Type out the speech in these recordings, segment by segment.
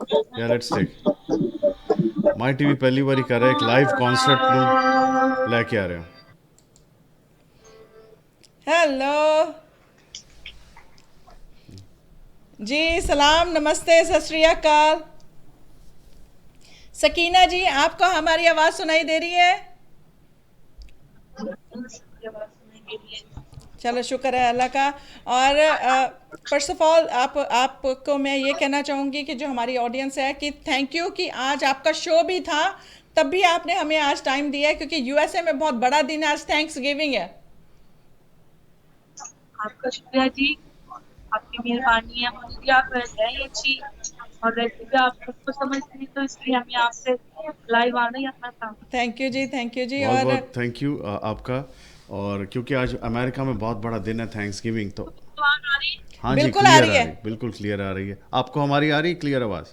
या let's take my TV पहली बारी कर रहा है एक लाइव कॉन्सर्ट नू लैके आ रहे हो। हेलो जी, सलाम, नमस्ते, सत श्री अकाल। सकीना जी, आपको हमारी आवाज़ सुनाई दे रही है? चलो, शुक्र है अल्लाह का। और फर्स्ट ऑफ ऑल आपको मैं ये कहना चाहूँगी कि जो हमारी ऑडियंस है कि थैंक यू कि आज आपका शो भी था, तब भी आपने हमें आज टाइम दिया है, क्योंकि यूएसए में बहुत बड़ा दिन है, आज थैंक्स गिविंग है। आपका शुक्रिया जी। आपकी मेहरबानी है, मुझे आप है ही अच्छी और रेसिपी आप खुद को समझती तो इसलिए हमें आपसे लाइव आना ही अपना था। थैंक यू जी। बहुत और बहुत थैंक यू आपका। और क्योंकि आज अमेरिका में बहुत बड़ा दिन है थैंक्स गिविंग, तो आवाज आ रही है? हाँ जी, बिल्कुल आ क्लियर रही आ है। रही, बिल्कुल क्लियर आ रही है। आपको हमारी आ रही क्लियर आवाज़?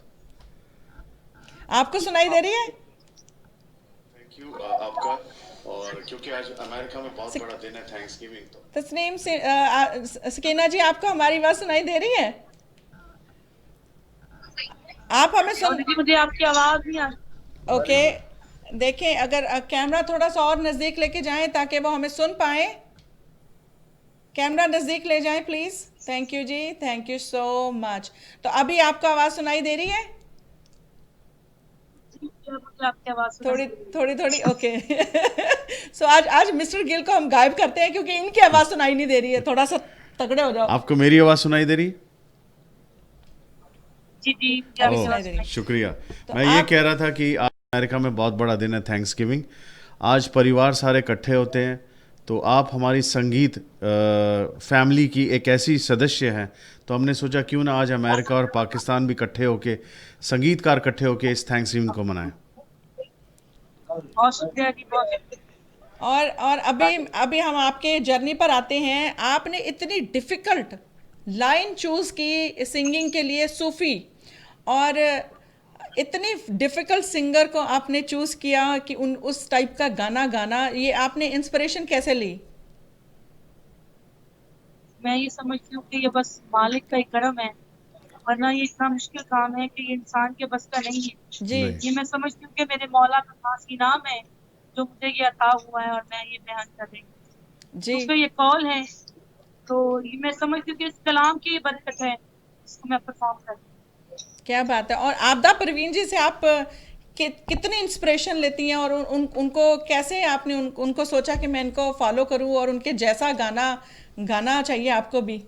आपको सुनाई दे रही है? थैंक यू आपका। और क्योंकि आज अमेरिका में बहुत सक- बड़ा दिन है थैंक्स गिविंग, तो तस्नीम से सकीना जी, आपको हमारी आवाज़ सुनाई दे रही है? आप हमें और सुन जी मुझे आपकी आवाज नहीं आ रही। ओके। देखें, अगर कैमरा थोड़ा सा और नज़दीक लेके जाएं ताकि वो हमें सुन पाए। कैमरा नज़दीक ले जाएं प्लीज़। थैंक यू जी, थैंक यू सो मच। तो अभी आपको आवाज़ सुनाई दे रही है? मुझे आपकी आवाज सुनाई थोड़ी दे रही थोड़ी थोड़ी, ओके। सो आज आज मिस्टर गिल को हम गायब करते हैं, क्योंकि इनकी आवाज़ सुनाई नहीं दे रही है। थोड़ा सा तगड़े हो जाओ। आपको मेरी आवाज़ सुनाई दे रही? जी जी, मुझे अभी आपकी ओह, आवाज सुनाई दे रही सुनाई है। दे शुक्रिया। तो मैं ये आप कह रहा था कि आज अमेरिका में बहुत बड़ा दिन है थैंक्स गिविंग। आज परिवार सारे इकट्ठे होते हैं, तो आप हमारी संगीत फैमिली की एक ऐसी सदस्य हैं, तो हमने सोचा क्यों ना आज अमेरिका और पाकिस्तान भी इकट्ठे होके, संगीतकार इकट्ठे होके इस थैंक्स गिविंग को मनाएं। बहुत शुक्रिया जी, बहुत शुक्रिया। और अभी अभी हम आपके जर्नी पर आते हैं। आपने इतनी डिफ़िकल्ट लाइन चूज़ की सिंगिंग के लिए, सूफ़ी, और इतनी डिफ़िकल्ट सिंगर को आपने चूज़ किया कि उन उस टाइप का गाना गाना, ये आपने इंस्पिरेशन कैसे ली? मैं ये समझती हूँ कि ये बस मालिक का ही करम है, वरना ये इतना मुश्किल काम है कि ये इंसान के बस का नहीं है। जी। नहीं, ये मैं समझती हूँ कि मेरे मौला का खास इनाम है जो मुझे ये अता हुआ है और मैं ये बयान कर रही हूँ जी। क्योंकि ये कॉल है। तो ये मैं समझती हूँ कि इस कलाम की बरकत है इसको मैं परफॉर्म कर रही क्या बात है। और आपदा परवीन जी से आप कितनी इंस्पिरेशन लेती हैं, और उनको कैसे आपने उनको सोचा कि मैं इनको फॉलो करूं और उनके जैसा गाना गाना चाहिए आपको भी? हूँ।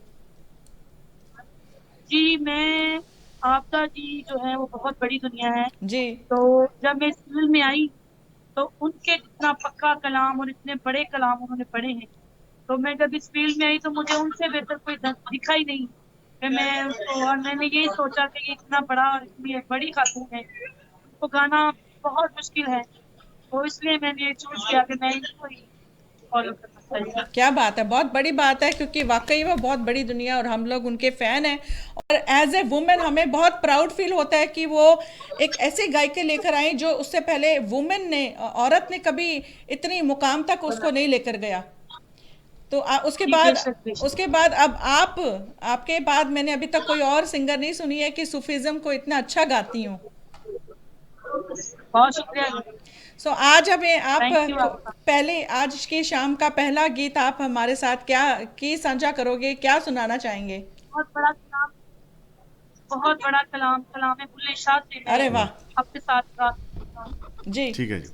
जी मैं आपदा जी जो है वो बहुत बड़ी दुनिया है। जी। तो जब मैं इस फील्ड में आई तो उनके जितना पक्का कलाम और इतने बड़े कलाम उन्होंने पढ़े हैं, तो मैं जब इस फील्ड में आई तो मुझे उनसे बेहतर कोई दिखा ही नहीं कि मैं उसको, और मैंने यही सोचा कि ये इतना बड़ा और इतनी बड़ी खातून है, उनको गाना बहुत मुश्किल है, तो इसलिए मैंने ये चूज किया कि मैं इनको ही फॉलो करना चाहिए। क्या बात है, बहुत बड़ी बात है, क्योंकि वाकई वो बहुत बड़ी दुनिया है और हम लोग उनके फ़ैन हैं। और एज ए वुमेन हमें बहुत प्राउड फील होता है कि वो एक ऐसे गायिका लेकर आई जो उससे पहले वुमेन ने, औरत ने कभी इतनी मुकाम तक उसको नहीं लेकर गया। तो उसके जी बाद, बेशक बेशक। अब आप, आपके बाद मैंने अभी तक कोई और सिंगर नहीं सुनी है कि सूफीज़्म को इतना अच्छा गाती हूँ। बहुत शुक्रिया। सो आज हमें आप थैंक यू आपका। पहले, आज की शाम का पहला गीत आप हमारे साथ क्या की साझा करोगे, क्या सुनाना चाहेंगे? बहुत बड़ा कलाम, बहुत बड़ा कलाम, कलाम बुल्ले शाह से मैं अरे वाह। वाह, आपके साथ बात करता हूँ। जी। ठीक है जी।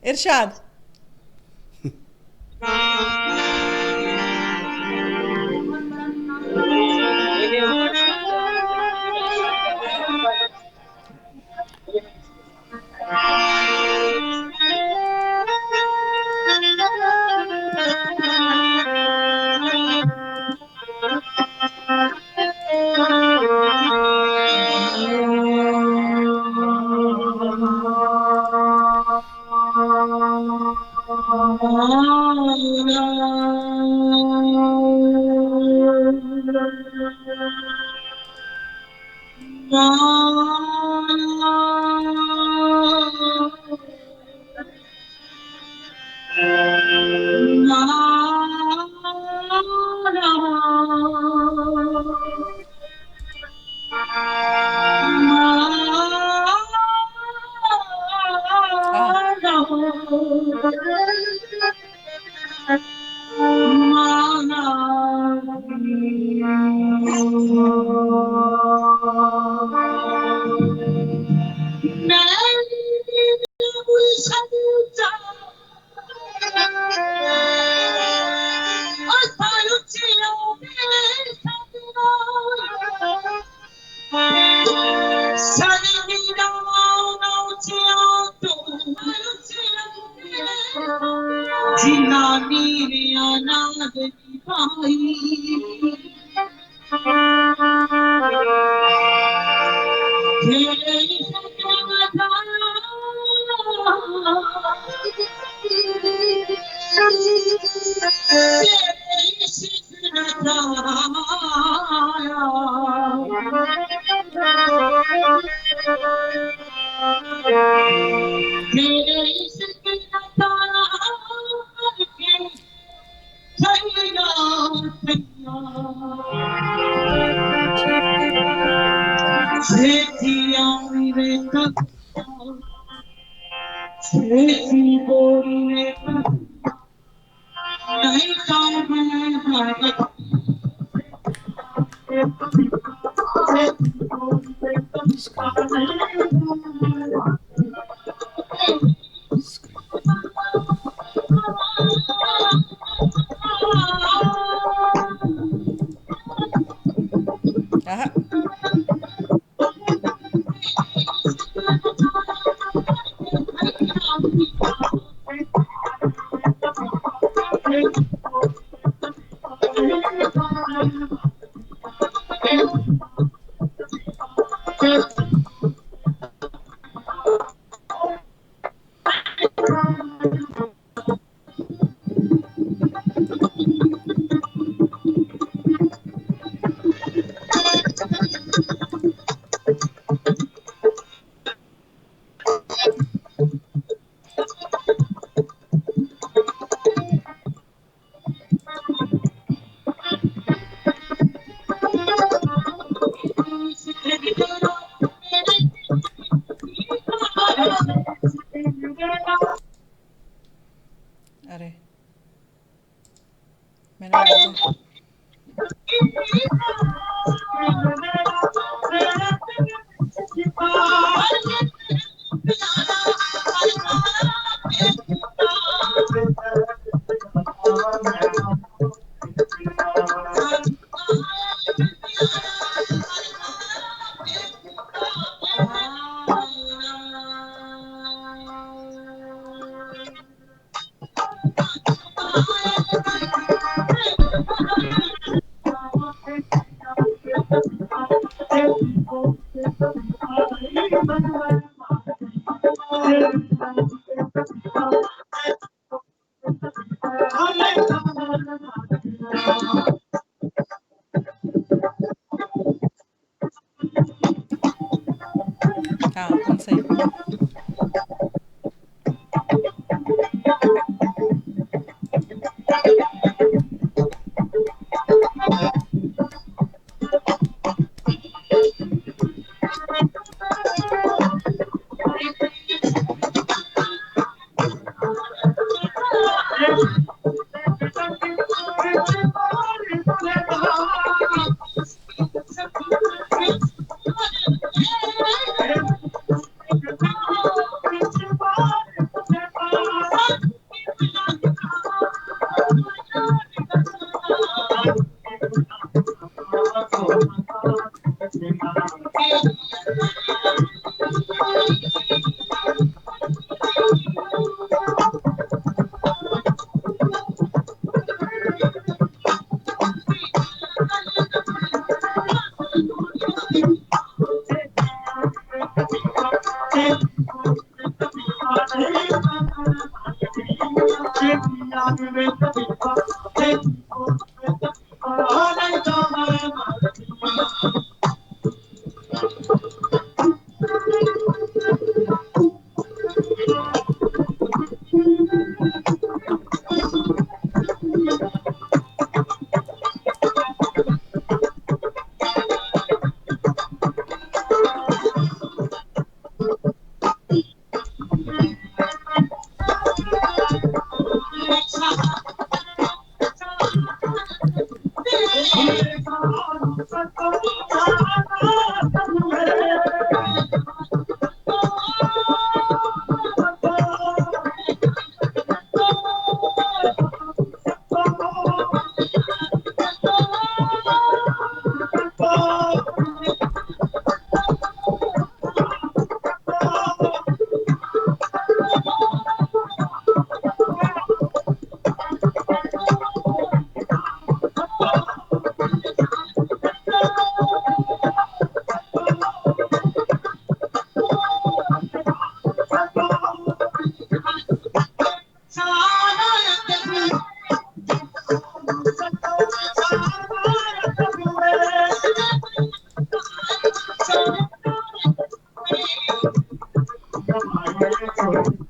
इरशाद। बहुत बड़ा कलाम जिनानी अनाद भाई आहा, अरे मैंने आपको हाँ उनसे कैमरा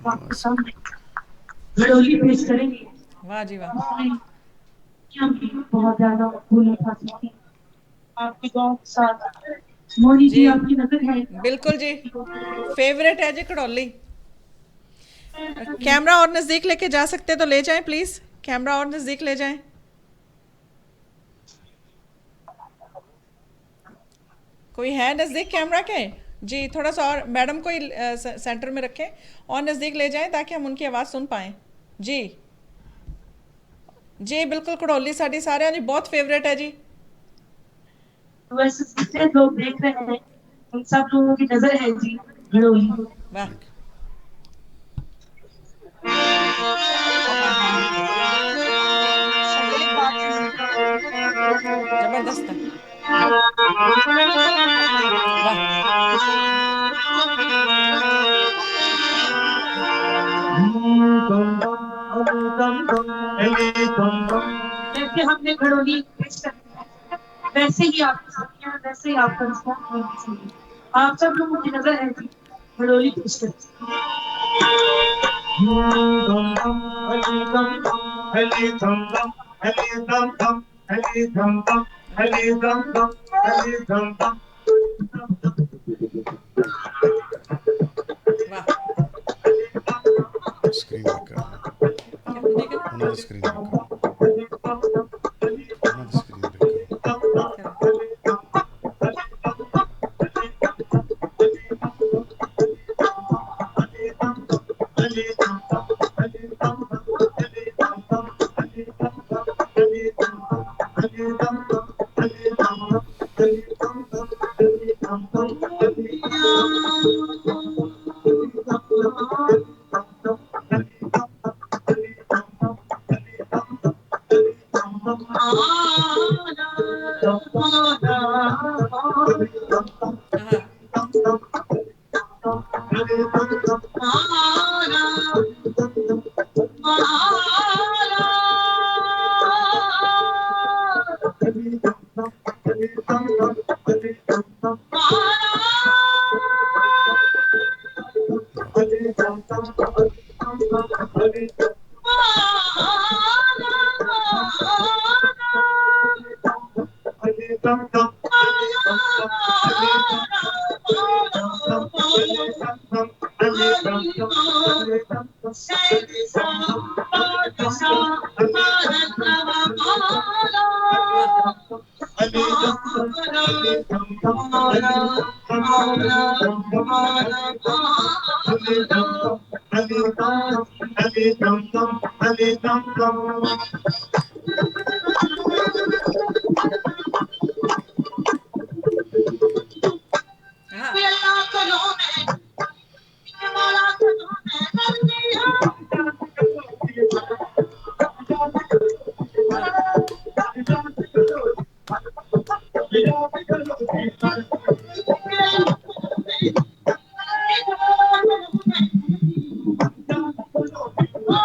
वाह घड़ोली पेश करेंगे। वाह जी वाह बहुत ज्यादा भूल थी आपके गाँव के साथ। मोदी जी जी आपकी नजर है। बिल्कुल जी, फेवरेट है जी कड़ौली। कैमरा और नज़दीक लेके जा सकते तो ले जाएं प्लीज़, कैमरा और नज़दीक ले जाएं। कोई है नज़दीक कैमरा के? जी थोड़ा सा और मैडम को ही सेंटर में रखें और नज़दीक ले जाएं ताकि हम उनकी आवाज़ सुन पाएँ। जी जी बिल्कुल, कड़ौली साड़ी सारे जी बहुत फेवरेट है जी। वैसे जितने लोग देख रहे हैं उन सब लोगों की नजर है जी घड़ोली। वाह जबरदस्त है, वाह जैसे हमने घड़ोली पेश करी है, वैसे ही आपकी सखियां, वैसे ही आपका रिस्पॉन्स होना चाहिए। आप सब लोगों की नजर है जी घड़ोली पेश करी। वाह स्क्रीन बेकार क्या ठीक है उन्होंने स्क्रीन बेकार उन्होंने स्क्रीन बेकार चलो हाँ वाह हाँ वाह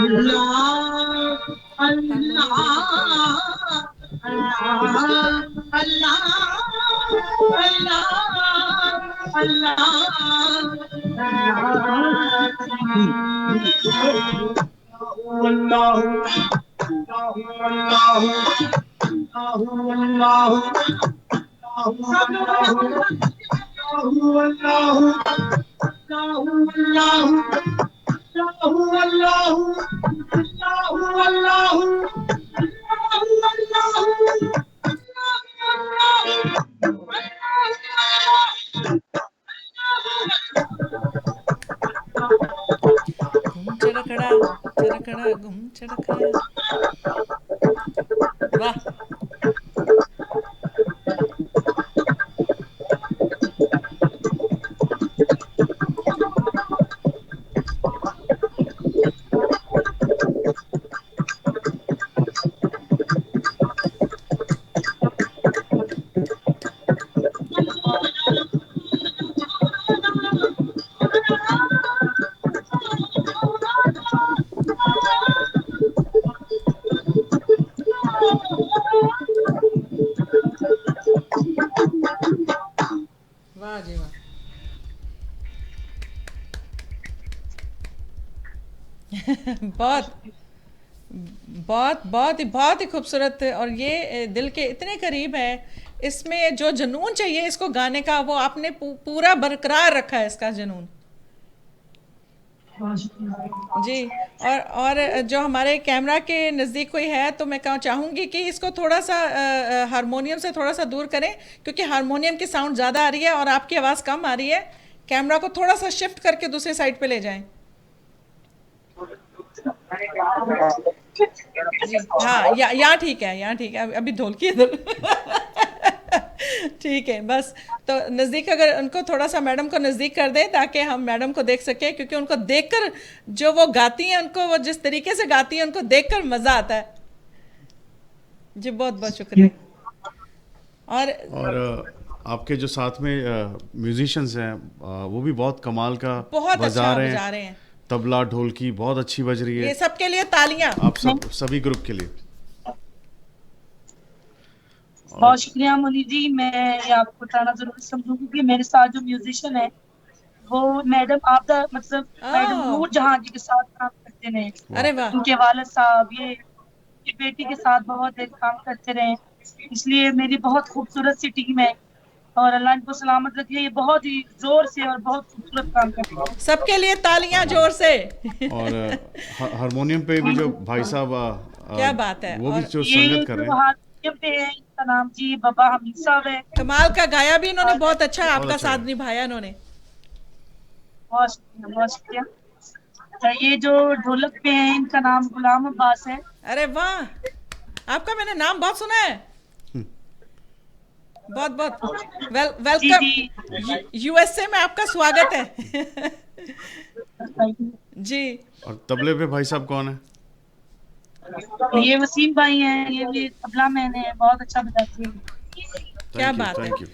घुम चड़कड़ा चड़कड़ा घुम चड़कड़ा। वाह। वाह जी वाह। बहुत बहुत ही खूबसूरत, और ये दिल के इतने करीब है। इसमें जो जुनून चाहिए इसको गाने का, वो आपने पूरा बरकरार रखा है इसका जुनून। जी। और जो हमारे कैमरा के नज़दीक कोई है तो मैं चाहूँगी कि इसको थोड़ा सा हारमोनियम से थोड़ा सा दूर करें, क्योंकि हारमोनियम की साउंड ज़्यादा आ रही है और आपकी आवाज़ कम आ रही है। कैमरा को थोड़ा सा शिफ्ट करके दूसरी साइड पे ले जाएं। जी हाँ, यहाँ ठीक है, यहाँ ठीक है। अभी ढोलकी इधर ठीक है बस। तो नज़दीक अगर उनको थोड़ा सा मैडम को नज़दीक कर दें ताकि हम मैडम को देख सकें, क्योंकि उनको देखकर जो वो गाती हैं, उनको वो जिस तरीके से गाती हैं उनको देखकर मज़ा आता है। जी बहुत बहुत शुक्रिया। और आपके जो साथ में म्यूजिशियंस हैं वो भी बहुत कमाल का बहुत बजा अच्छा रहे बजा हैं। रहे हैं। तबला ढोलकी बहुत अच्छी बज रही ये है। सबके लिए तालियां। आप सभी ग्रुप के लिए बहुत शुक्रिया मुनी जी। मैं ये आपको बताना जरूर समझूंगी कि मेरे साथ जो म्यूजिशियन है वो मैडम आपदा मतलब मैडम ओह, नूर जहां जी के साथ काम करते रहे। अरे वाह। उनके वालिद साहब ये बेटी के साथ बहुत देर काम करते रहे, इसलिए मेरी बहुत खूबसूरत सी टीम है और अल्लाह इनको सलामत रखे। ये बहुत ही जोर से और बहुत खूबसूरत काम करते हैं। सबके लिए तालियां जोर से। और हारमोनियम पे भी जो भाई साहब क्या बात है। वो भी और जो ये संगत कर रहे जो हैं। हारमोनियम पे है इनका नाम जी बाबा हमीद साहब है। कमाल का गाया भी इन्होंने, और बहुत अच्छा बहुत आपका अच्छा साथ है। निभाया इन्होंने। बहुत शुक्रिया बहुत शुक्रिया। तो ये जो ढोलक पे है इनका नाम गुलाम अब्बास है। अरे वाह, आपका मैंने नाम बहुत सुना है। बहुत बहुत जी वेलकम। जी। यूएसए में आपका स्वागत है। जी। और तबले पे भाई साहब कौन है? ये वसीम भाई हैं, ये भी तबला मैन है, बहुत अच्छा बजाते हैं। क्या थैंक यू बात है। Thank you.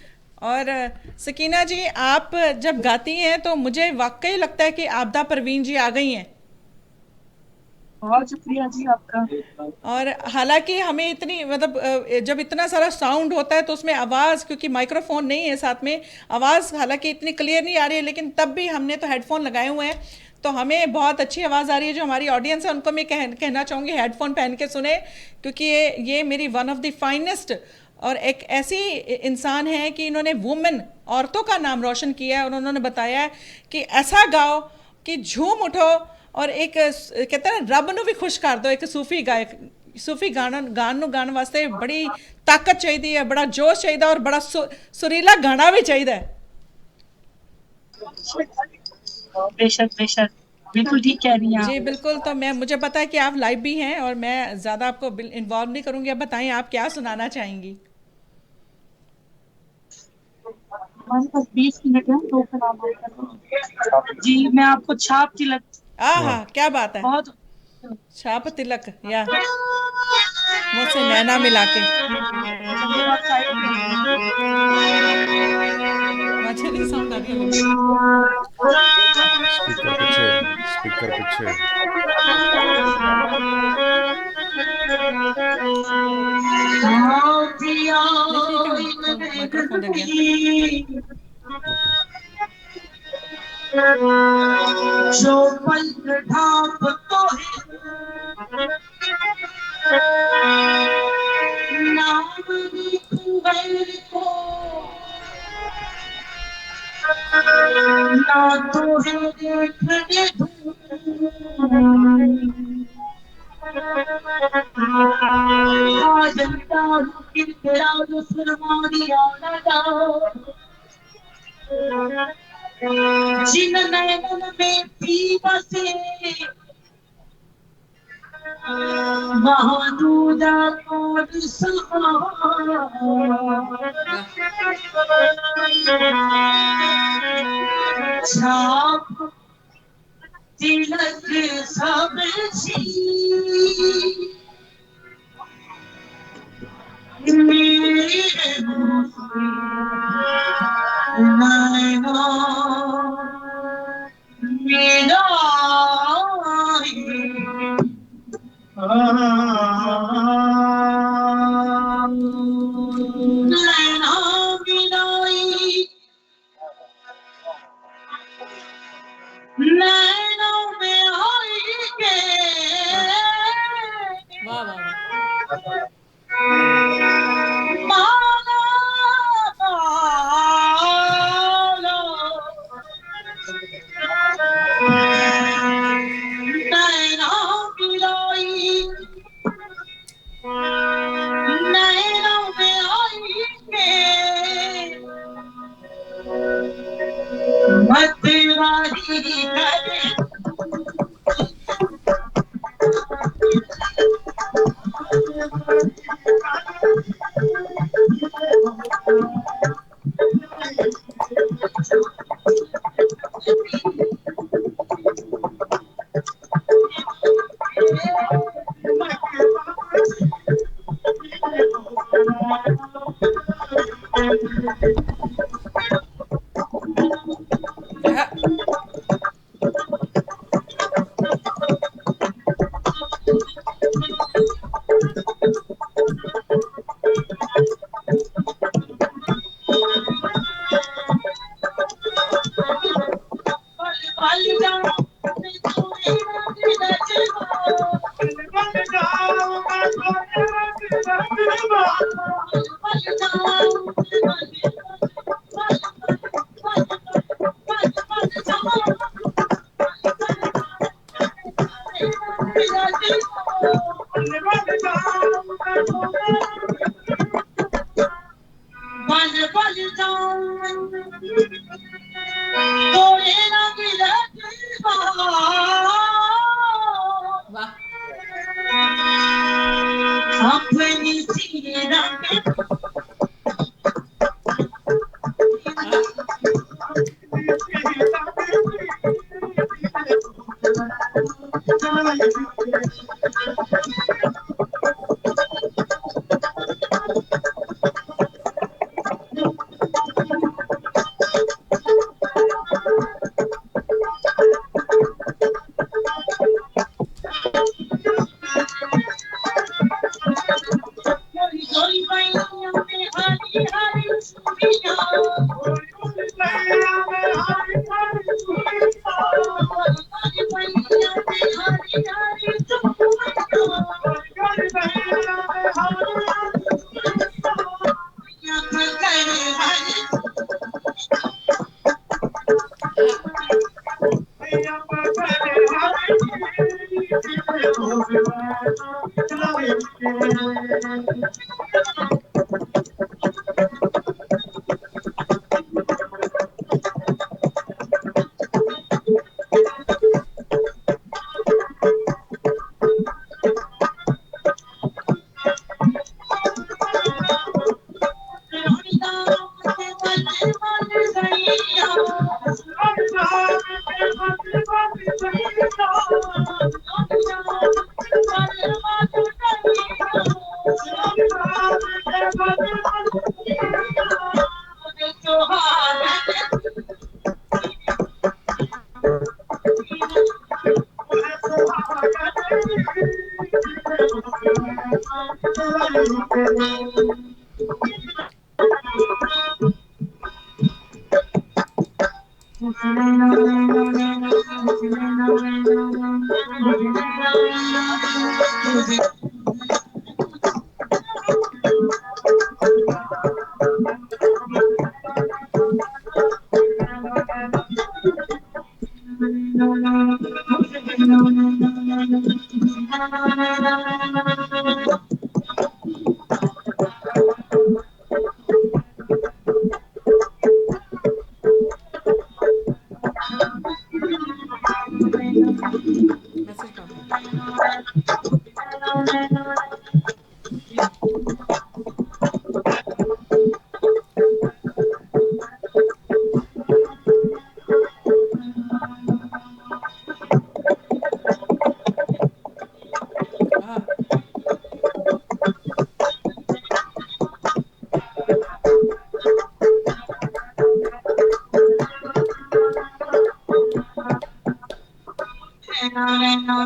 और सकीना जी, आप जब गाती हैं तो मुझे वाकई लगता है कि आपदा परवीन जी आ गई हैं। बहुत शुक्रिया जी आपका। और हालांकि हमें इतनी मतलब जब इतना सारा साउंड होता है तो उसमें आवाज़, क्योंकि माइक्रोफोन नहीं है साथ में, आवाज़ हालांकि इतनी क्लियर नहीं आ रही है, लेकिन तब भी हमने तो हेडफोन लगाए हुए हैं तो हमें बहुत अच्छी आवाज़ आ रही है। जो हमारी ऑडियंस है उनको मैं कहना चाहूँगी हेडफोन पहन के सुने, क्योंकि ये मेरी वन ऑफ द फाइनेस्ट और एक ऐसी इंसान है कि इन्होंने वुमेन औरतों का नाम रोशन किया है। और उन्होंने बताया है कि ऐसा गाओ कि झूम उठो, और एक कहते हैं रब ਨੂੰ भी खुश कर दो। एक सूफी गायक, सूफी गाने वास्ते बड़ी ताकत चाहिए है, बड़ा जोश चाहिए और बड़ा सुरीला गाना भी चाहिए है। बेशक बेशक, बिल्कुल ठीक कह रही हैं जी आप। बिल्कुल। तो मुझे पता है कि आप लाइव भी हैं और मैं ज़्यादा आपको इन्वॉल्व नहीं करूँगी। अब बताएं आप क्या सुनाना चाहेंगी। हमारे पास 20 मिनट है तो फिर आप जी मैं आपको छाप तिलक आहा, वाह क्या बात है। बहुत छाप तिलक या मुझसे नैना मिला के। मच्छर की साउंड आ रही है। स्पीकर पीछे स्पीकर स्पीकर पीछे है। नहीं ठीक है, माइक्रोफोन लग गया। ओके। जो पल ढाप तो नाम लिख को ना तो है देखने जनता तेरा जो सुरमानिया जिन नैनन में पी बसे महदूदा कौन छाप तिलक सब नैना मेरा नैना मिलाई नैनों में आई के वाह वाह वाह। माला माला नैना मिलाई नैनों में आई के मतवारी करे हाँ, बल बल जाऊं तोड़े ना गिरा वाह। अपनी सीरा हाँ, कोई मैया में हरी हरी सुनिया कोई मैया में हरी हरी हाँ, मैसेज पापा। हाँ हाँ हाँ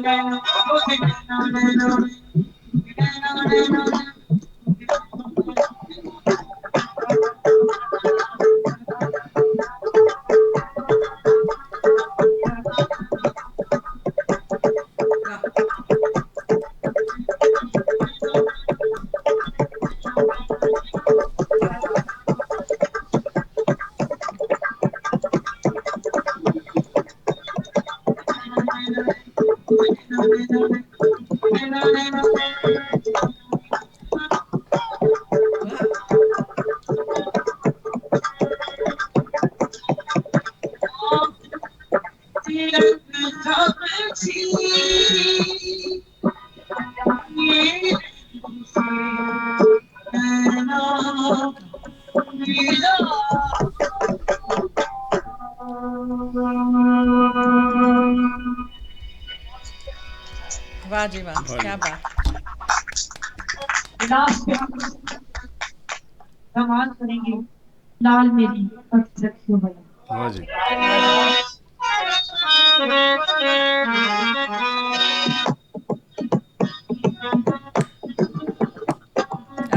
वाह जी वाह, क्या बात। लास्ट में हम सवाल करेंगे लाल मेरी परफेक्ट बना। वाह जी। वाह जी।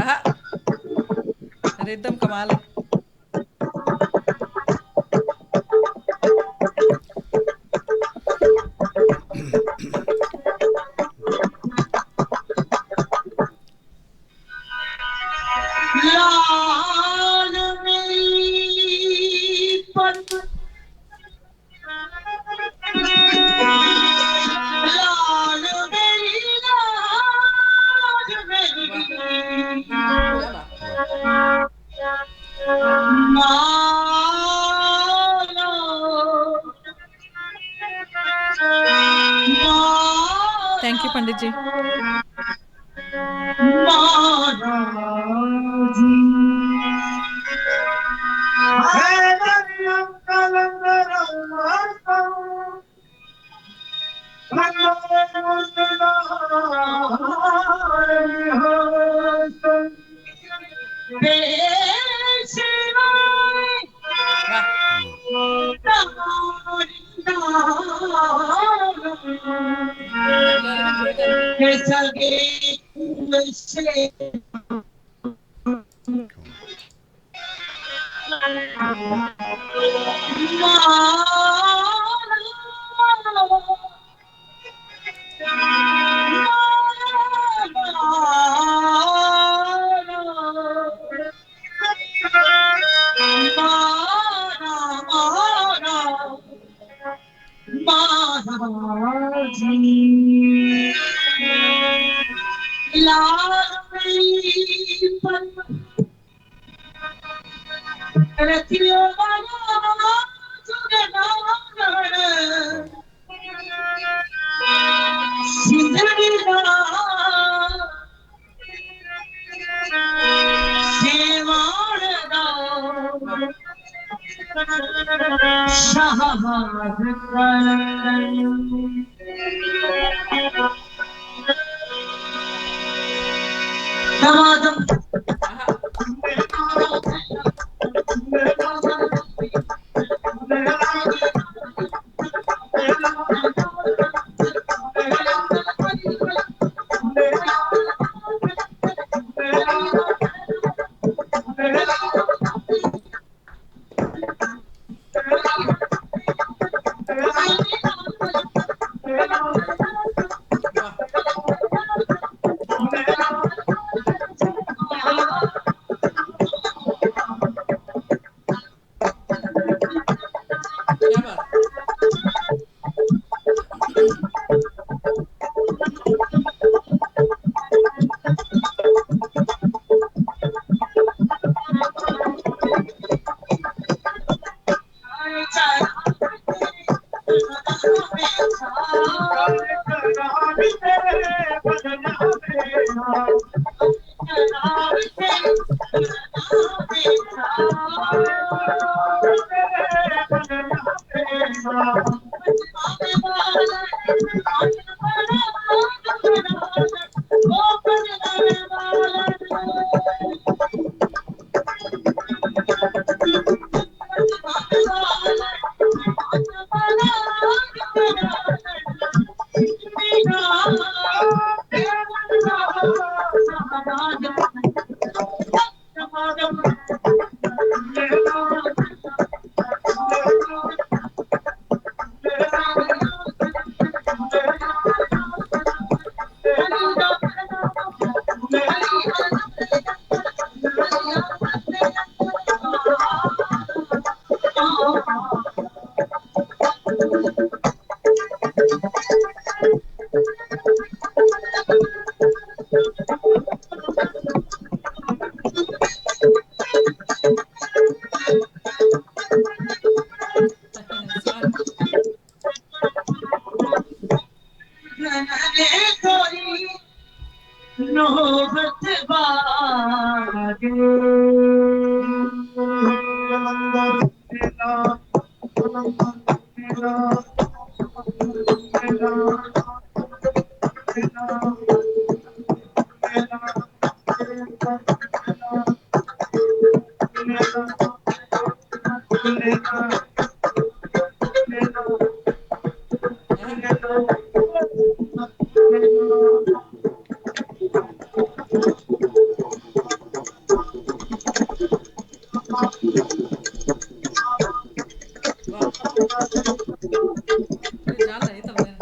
आहा, रिदम कमाल है। लाल मेरी परफेक्ट लाल मेरी लाल वाह, मेरी क्या बात। वाह। मानो थैंक यू पंडित जी। महाराजी वाह, तबला वाले भी जोर कर। वाह, आहा, स्वाद नौबत बागे वाह अरे जान रही तब मैं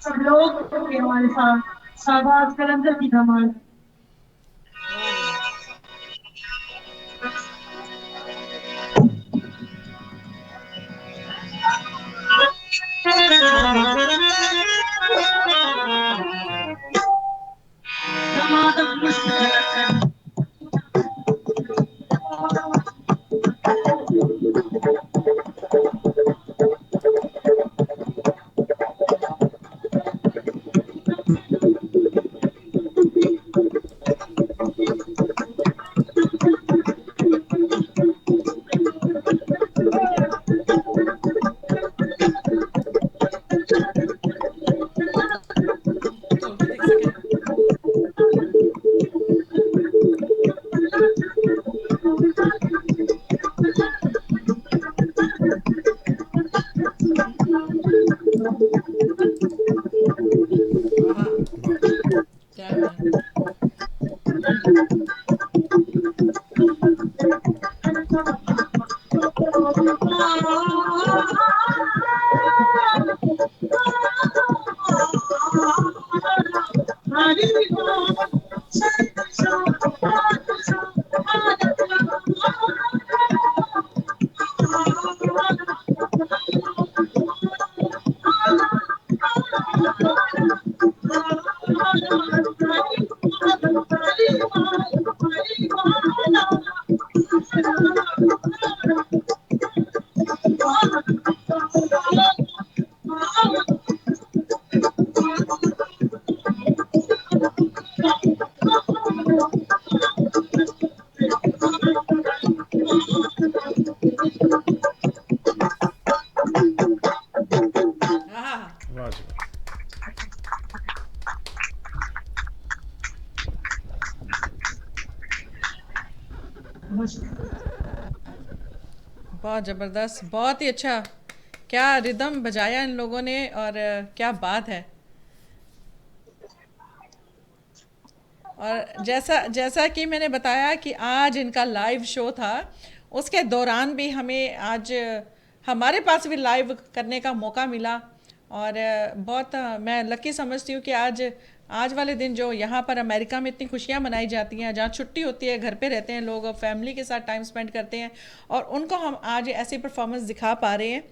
सब लोग हमारे साथ शाहबाज कलंदर की धमाल वाह जी वाह तोल के देख सके आहा क्या बात है आहा वाह जी वाह। बहुत ज़बरदस्त बहुत ही अच्छा क्या रिदम बजाया इन लोगों ने और क्या बात है और जैसा जैसा कि मैंने बताया कि आज इनका लाइव शो था उसके दौरान भी हमें आज हमारे पास भी लाइव करने का मौका मिला और बहुत मैं लकी समझती हूँ कि आज वाले दिन जो यहाँ पर अमेरिका में इतनी खुशियाँ मनाई जाती हैं जहाँ छुट्टी होती है घर पे रहते हैं लोग और फैमिली के साथ टाइम स्पेंड करते हैं और उनको हम आज ऐसी परफॉर्मेंस दिखा पा रहे हैं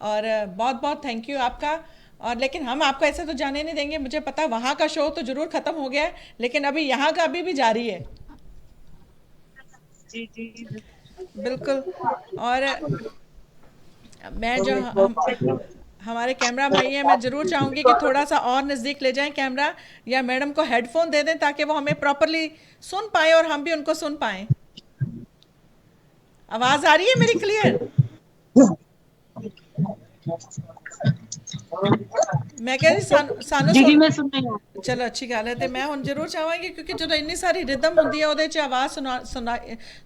और बहुत बहुत थैंक यू आपका और लेकिन हम आपको ऐसे तो जाने नहीं देंगे, मुझे पता है वहाँ का शो तो जरूर खत्म हो गया है, लेकिन अभी यहाँ का अभी भी जारी है। जी जी। बिल्कुल। और मैं जो हम हमारे कैमरा भाई हैं, मैं ज़रूर चाहूँगी कि थोड़ा सा और नज़दीक ले जाएं कैमरा, या मैडम को हेडफोन दे दें ताकि वो हमें प्रॉपरली सुन पाए और हम भी उनको सुन पाएं। आवाज़ आ रही है मेरी क्लियर? मैं कह रही सानू जी जी, सुन। मैं सुन रही हूँ। चलो अच्छी गल है, तो मैं हुण जरूर चाहांगी क्योंकि जो इन्नी सारी रिदम होंदी है ਉਹਦੇ ਚ आवाज़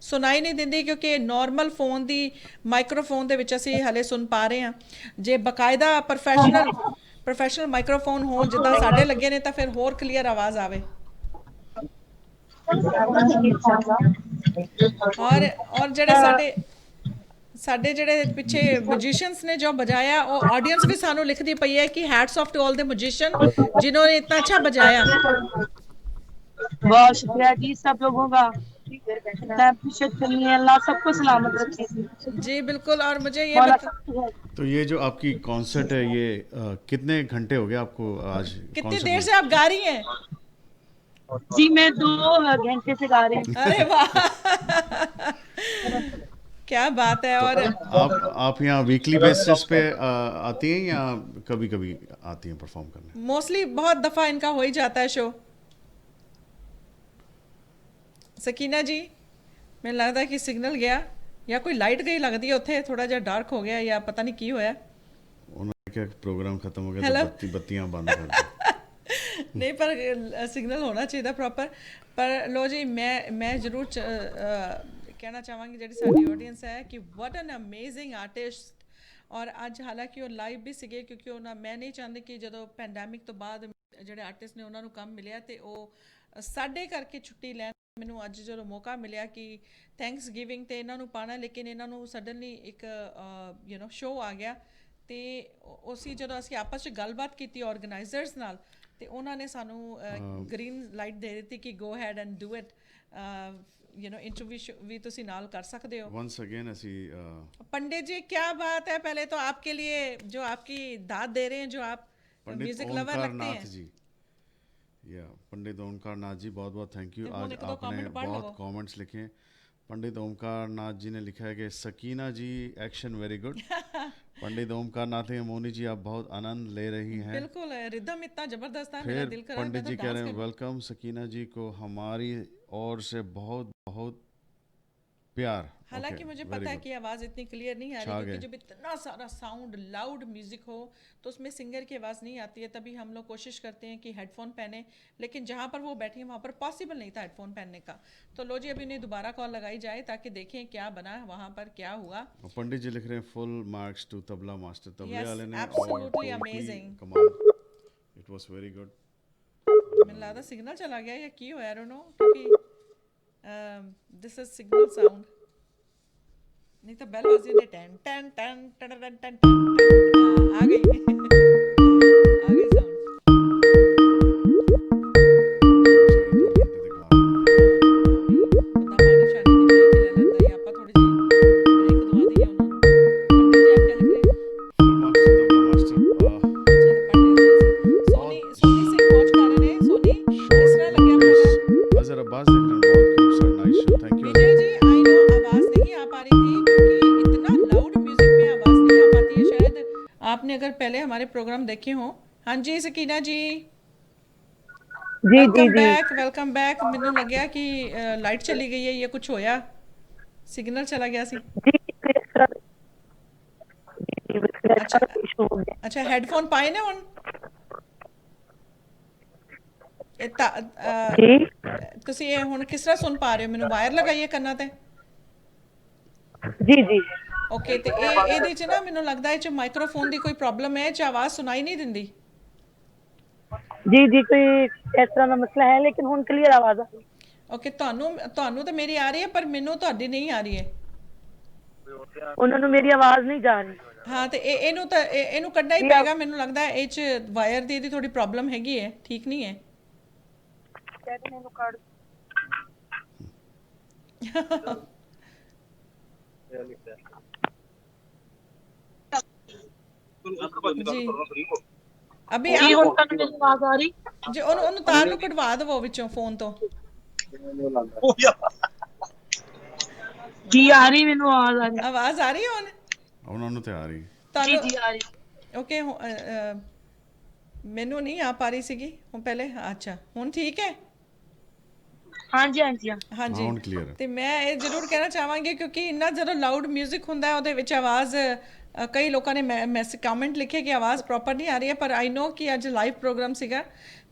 सुनाई नहीं दिंदी, क्योंकि नॉर्मल फोन दी माइक्रोफोन ਦੇ ਵਿੱਚ ਅਸੀਂ ਹਲੇ ਸੁਣ ਪਾ ਰਹੇ ਹਾਂ। ਜੇ ਬਕਾਇਦਾ ਪ੍ਰੋਫੈਸ਼ਨਲ ਮਾਈਕਰੋਫੋਨ ਹੋਣ ਜਿੱਦਾਂ ਸਾਡੇ ਲੱਗੇ ਨੇ ਤਾਂ ਫਿਰ ਹੋਰ ਕਲੀਅਰ ਆਵਾਜ਼ ਆਵੇ। ਔਰ ਜਿਹੜੇ ਸਾਡੇ ਜਿਹੜੇ ਪਿੱਛੇ म्यूजिशियंस ने जो बजाया वो ऑडियंस भी सानू लिखती पई है कि hats off to all the musician जिन्होंने इतना अच्छा बजाया। बहुत शुक्रिया जी सब लोगों का। मैं अप्रिशिएट करनी है, अल्लाह सबको सलामत रखे। जी बिल्कुल। और मुझे ये मौला बता, सबको है। तो ये जो आपकी कॉन्सर्ट है ये कितने घंटे हो गए आपको आज कितनी कॉन्सर्ट देर में? से आप गा रही हैं? जी मैं 2 घंटे से गा रही हूँ। अरे वाह क्या बात है। तो और आप यहाँ वीकली बेसिस पे आती हैं या कभी कभी आती हैं परफॉर्म करने? मोस्टली बहुत दफ़ा इनका हो ही जाता है शो। सकीना जी ਮੈਨੂੰ ਲੱਗਦਾ कि सिग्नल गया या कोई लाइट गई लगती है उत्थे, थोड़ा जिहा डार्क हो गया या पता नहीं की होया। उन्होंने क्या प्रोग्राम खत्म हो गया Hello? तो बत्तियां बंद कर दी। नहीं पर सिग्नल होना चाहिए प्रॉपर। पर लो जी मैं ज़रूर कहना चाहांगी ਜਿਹੜੀ ਸਾਡੀ ਆਡੀਅנס ਹੈ ਕਿ व्हाट एन अमेजिंग आर्टिस्ट। और ਅੱਜ ਹਾਲਾਂਕਿ ਉਹ ਲਾਈਵ ਵੀ ਸੀਗੇ ਕਿਉਂਕਿ ਉਹਨਾਂ ਮੈਂ ਨਹੀਂ ਚਾਹੁੰਦੀ ਕਿ ਜਦੋਂ ਪੈਂਡੈਮਿਕ ਤੋਂ ਬਾਅਦ ਜਿਹੜੇ ਆਰਟਿਸਟ ਨੇ ਉਹਨਾਂ ਨੂੰ ਕੰਮ ਮਿਲਿਆ ਤੇ ਉਹ ਸਾਡੇ ਕਰਕੇ ਛੁੱਟੀ ਲੈਣ। ਮੈਨੂੰ ਅੱਜ ਜਦੋਂ ਮੌਕਾ ਮਿਲਿਆ ਕਿ ਥੈਂਕਸ ਗਿਵਿੰਗ ਤੇ ਇਹਨਾਂ ਨੂੰ ਪਾਣਾ, ਲੇਕਿਨ ਇਹਨਾਂ ਨੂੰ ਸਡਨਲੀ ਇੱਕ ਸ਼ੋਅ ਆ ਗਿਆ ਤੇ ਉਸੇ ਜਦੋਂ ਅਸੀਂ ਆਪਸ 'ਚ ਗੱਲਬਾਤ ਕੀਤੀ ਆਰਗੇਨਾਈਜ਼ਰਸ ਨਾਲ ਤੇ ਉਹਨਾਂ ਨੇ ਸਾਨੂੰ ਗ੍ਰੀਨ ਲਾਈਟ ਦੇ ਦਿੱਤੀ ਕਿ go ahead and do it. Interview भी तुसी नाल कर सकते हो। Once again ਅਸੀਂ पंडित जी क्या बात है, पहले तो आपके लिए जो आपकी दाद दे रहे हैं, जो आप पंडित म्यूजिक लवर ओमकार लगते नाथ हैं। जी, या पंडित ओमकार नाथ जी बहुत बहुत थैंक यू। तो वो आज एक दो आपने comment पढ़ बहुत लो। कमेंट्स लिखे हैं। पंडित ओमकार नाथ जी ने लिखा है कि सकीना जी एक्शन वेरी गुड। पंडित ओमकार नाथ मोनी जी आप बहुत आनंद ले रही हैं। बिल्कुल रिदम इतना जबरदस्त है, मेरा फिर दिल कर रहा है पंडित मैं जी तो कह रहे डांस हैं कर। वेलकम सकीना जी को हमारी ओर से बहुत बहुत प्यार। हालांकि Okay, मुझे very पता है good। कि आवाज़ इतनी क्लियर नहीं आ छा रही, क्योंकि गए। जब इतना सारा साउंड लाउड म्यूजिक हो तो उसमें सिंगर की आवाज़ नहीं आती है। तभी हम लोग कोशिश करते हैं कि हेडफोन पहने, लेकिन जहाँ पर वो बैठी हैं वहाँ पर पॉसिबल नहीं था हेडफोन पहनने का। तो लो जी अभी उन्हें दोबारा कॉल लगाई जाए ताकि देखें क्या बना, वहाँ पर क्या हुआ। और पंडित जी लिख रहे हैं full marks to tabla master, तबले Yes, वाले ने और absolutely ढोलकी amazing। कमाल। It was very good. मैंने लगा सिग्नल चला गया या की हो, आई डोंट नो, क्योंकि दिस इज सिग्नल साउंड। नहीं तो बेल बज रही टन टन टन टन टन टन टन। आ गई आ गई साउंड। बेचारे 2 घंटे तक गा रहे हैं। ਬੰਦਾ ਪਾਣੀ ਛਾਣੀ ਦੀ ਬ੍ਰੇਕ ਲੈ ਲੈਂਦਾ ਜਾਂ ਆਪਾਂ ਥੋੜੀ ਜਿਹੀ ਬ੍ਰੇਕ ਦਵਾ ਦਈਏ ਉਹਨਾਂ ਨੂੰ। पंडित जी आप क्या लिख रहे हैं? Full marks to tabla master. अच्छा तो पढ़ रहे हैं। सोनी सोनी सिंह वॉच कर रहे हैं। सोनी किस तरह लग गया प्रोग्राम? अजहर अब्बास देख रहे हैं बहुत खूब sir, nice show, thank you. Vijay ji I know आवाज़ नहीं आ पा रही थी क्योंकि इतना लाउड म्यूजिक में आवाज़ नहीं आ पाती है। शायद आपने अगर पहले हमारे प्रोग्राम देखे हों। हाँ जी सकीना जी जी जी वेलकम जी बैक वेलकम बैक। मैनू लग्या कि लाइट चली गई है या कुछ होया, सिग्नल चला गया सी। जी इस तरह अच्छा इशू हो गया। अच्छा हेडफोन पाए ने हुण? जी ਤੁਸੀਂ ਇਹ ਹੁਣ ਕਿਸ ਤਰ੍ਹਾਂ ਸੁਣ ਪਾ ਰਹੇ ਹੋ? ਮੈਨੂੰ ਵਾਇਰ ਲਗਾਈਏ ਕੰਨਾਂ ਤੇ। जी जी ਓਕੇ ਤੇ ਇਹ ਇਹਦੇ ਚ ਨਾ ਮੈਨੂੰ ਲੱਗਦਾ ਇਹ ਚ ਮਾਈਕਰੋਫੋਨ ਦੀ ਕੋਈ ਪ੍ਰੋਬਲਮ ਹੈ, ਇਹ ਚ ਆਵਾਜ਼ ਸੁਣਾਈ ਨਹੀਂ ਦਿੰਦੀ। जी जी कोई इस तरह का मसला है, लेकिन हुन क्लियर आवाज आ रही ਓਕੇ ਤੁਹਾਨੂੰ ਤੁਹਾਨੂੰ ਤਾਂ ਮੇਰੀ ਆ ਰਹੀ ਹੈ ਪਰ ਮੈਨੂੰ ਤੁਹਾਡੀ ਨਹੀਂ ਆ ਰਹੀ ਹੈ। है। उन्होंने मेरी आवाज नहीं जा रही। ਹਾਂ ਤੇ ਇਹਨੂੰ ਤਾਂ ਇਹਨੂੰ ਕੱਢਣਾ ਹੀ ਪਏਗਾ। ਮੈਨੂੰ ਲੱਗਦਾ ਹੈ ਇਹ ਚ ਵਾਇਰ ਦੀ ਇਹਦੀ ਥੋੜੀ ਪ੍ਰੋਬਲਮ ਹੈਗੀ ਹੈ, ਠੀਕ ਨਹੀਂ ਹੈ। कहते हैं कार्ड जी ਅਭੀ जी आप हुण तक मेरी आवाज आ रही? ਜੇ ਉਹਨੂੰ ਤਾਰ ਨੂੰ ਕਢਵਾ ਦਵੋ ਵਿੱਚੋਂ ਫੋਨ ਤੋਂ जी आ रही मैनू आवाज आ रही। ਆਵਾਜ਼ ਆ ਰਹੀ ਹੈ ਹੁਣ ਉਹਨਾਂ ਨੂੰ ਤੇ ਆ ਰਹੀ जी ਤੁਹਾਨੂੰ जी आ रही। ਓਕੇ ਮੈਨੂੰ ਨਹੀਂ ਆ ਪਾ ਰਹੀ ਸੀਗੀ ਹੁਣ ਪਹਿਲੇ ਅੱਛਾ ਹੁਣ ਠੀਕ ਹੈ हाँ जी हाँ जी हाँ। ਹਾਂ ਹਾਂਜੀ ਹੁਣ ਕਲੀਅਰ ਹੈ ਤੇ ਮੈਂ ਇਹ ਜ਼ਰੂਰ ਕਹਿਣਾ ਚਾਹਾਂਗੀ ਕਿਉਂਕਿ ਇੰਨਾ ਜਦੋਂ ਲਾਊਡ 뮤직 ਹੁੰਦਾ ਹੈ ਉਹਦੇ ਵਿੱਚ ਆਵਾਜ਼ ਕਈ ਲੋਕਾਂ ਨੇ ਮੈਸੇਜ ਕਮੈਂਟ ਲਿਖੇ ਕਿ ਆਵਾਜ਼ ਪ੍ਰੋਪਰ ਨਹੀਂ ਆ ਰਹੀ ਹੈ ਪਰ ਆਈ ਨੋ ਕਿ ਅੱਜ ਲਾਈਵ ਪ੍ਰੋਗਰਾਮ ਸੀਗਾ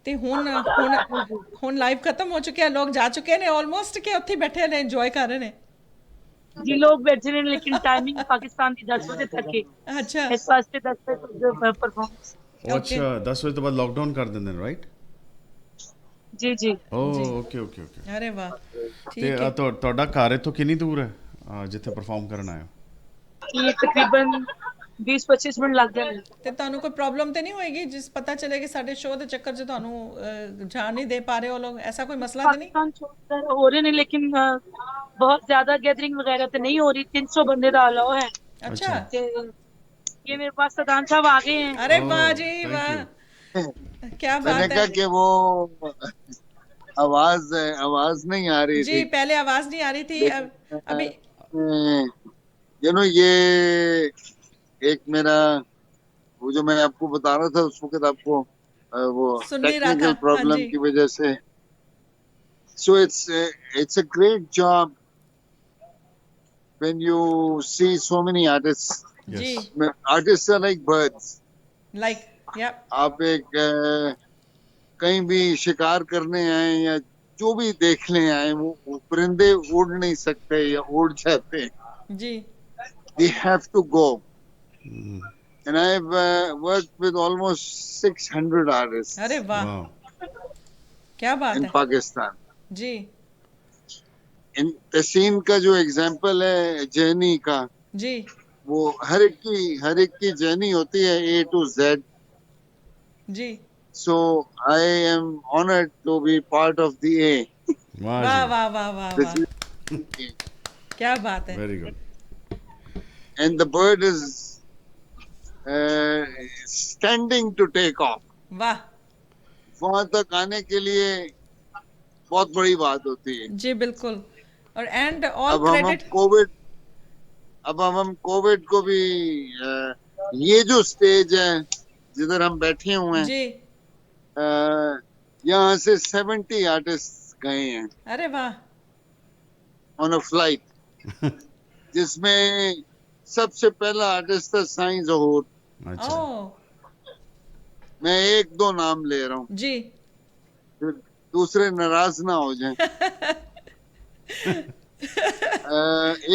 ਤੇ ਹੁਣ ਲਾਈਵ ਖਤਮ ਹੋ ਚੁੱਕਿਆ ਲੋਕ ਜਾ ਚੁੱਕੇ ਨੇ ਆਲਮੋਸਟ ਕਿ ਉੱਥੇ ਹੀ ਬੈਠੇ ਨੇ ਇੰਜੋਏ ਕਰ ਰਹੇ ਨੇ जी लोग बैठे रहे लेकिन टाइमिंग पाकिस्तान की 10 बजे तक है। ਅੱਛਾ इस वास्ते 10 बजे तक परफॉर्मेंस। ਉਹ ਓਕੇ ਅੱਛਾ 10 ਵਜੇ ਤੋਂ ਬਾਅਦ ਲੋਕਡਾਊਨ ਕਰ ਦਿੰਦੇ ਨੇ ਰਾਈਟ जी जी। ਓ ਜੀ। ਓਕੇ ਓਕੇ ਓਕੇ ਅਰੇ ਵਾਹ ਤੇ ਠੀਕ ਹੈ ਤੁਹਾਡਾ ਘਰ ਇੱਥੋਂ ਕਿੰਨੀ ਦੂਰ ਹੈ ਜਿੱਥੇ ਪਰਫਾਰਮ ਕਰਨ ਆਏ ਹੋ ये तकरीबन 20-25 मिनट लग गए। ਤੇ ਤੁਹਾਨੂੰ ਕੋਈ ਪ੍ਰੋਬਲਮ ਤੇ ਨਹੀਂ ਹੋਏਗੀ ਜਿਸ ਪਤਾ ਚੱਲੇ ਕਿ ਸਾਡੇ ਸ਼ੋਅ ਦੇ ਚੱਕਰ 'ਚ ਤੁਹਾਨੂੰ ਜਾਣ ਨਹੀਂ ਦੇ ਪਾ ਰਹੇ ਹੋ ਲੋग ऐसा कोई मसला तो नहीं पाकिस्तान छोड़कर हो रहे ने लेकिन बहुत ज्यादा गैदरिंग वगैरह तो नहीं हो रही। 300 बंदे का अलाउ है। अच्छा अच्छा ते ये मेरे पास सदान साहब आ गए हैं। अरे ओह, वाह जी thank वाह you. क्या मैंने बात कहा है कि वो आवाज नहीं आ रही जी थी पहले आवाज नहीं आ रही थी अभी यू नो ये एक मेरा वो जो मैं आपको बता रहा था उस वक्त आपको वो सुन नहीं रहा था टेक्निकल हाँ प्रॉब्लम जी की वजह से so it's a great job when you see so many artists जी Yes. Artists are like birds like या आप एक कहीं भी शिकार करने आए या जो भी देखने आए वो परिंदे उड़ नहीं सकते या उड़ जाते जी they have to go Mhm. and I've worked with almost 600 artists अरे वाह Wow. क्या बात in है Pakistan जी इन तहसीन का जो एग्जाम्पल है जर्नी का जी वो हर एक की जर्नी होती है A to Z ji so I am honored to be part of the A वाह वाह जी वाह वाह वाह this वाह is क्या बात है very good and the bird is standing to take off वाह वहां तक आने के लिए बहुत बड़ी बात होती है जी बिल्कुल और एंड ऑल अब हम क्रेडिट कोविड को भी ये जो स्टेज है जिधर हम बैठे हुए हैं जी यहाँ से 70 आर्टिस्ट गए हैं अरे वाह ऑन अ फ्लाइट जिसमें सबसे पहला आर्टिस्ट था साईं जहूर अच्छा ओ मैं एक दो नाम ले रहा हूँ जी फिर दूसरे नाराज ना हो जाएं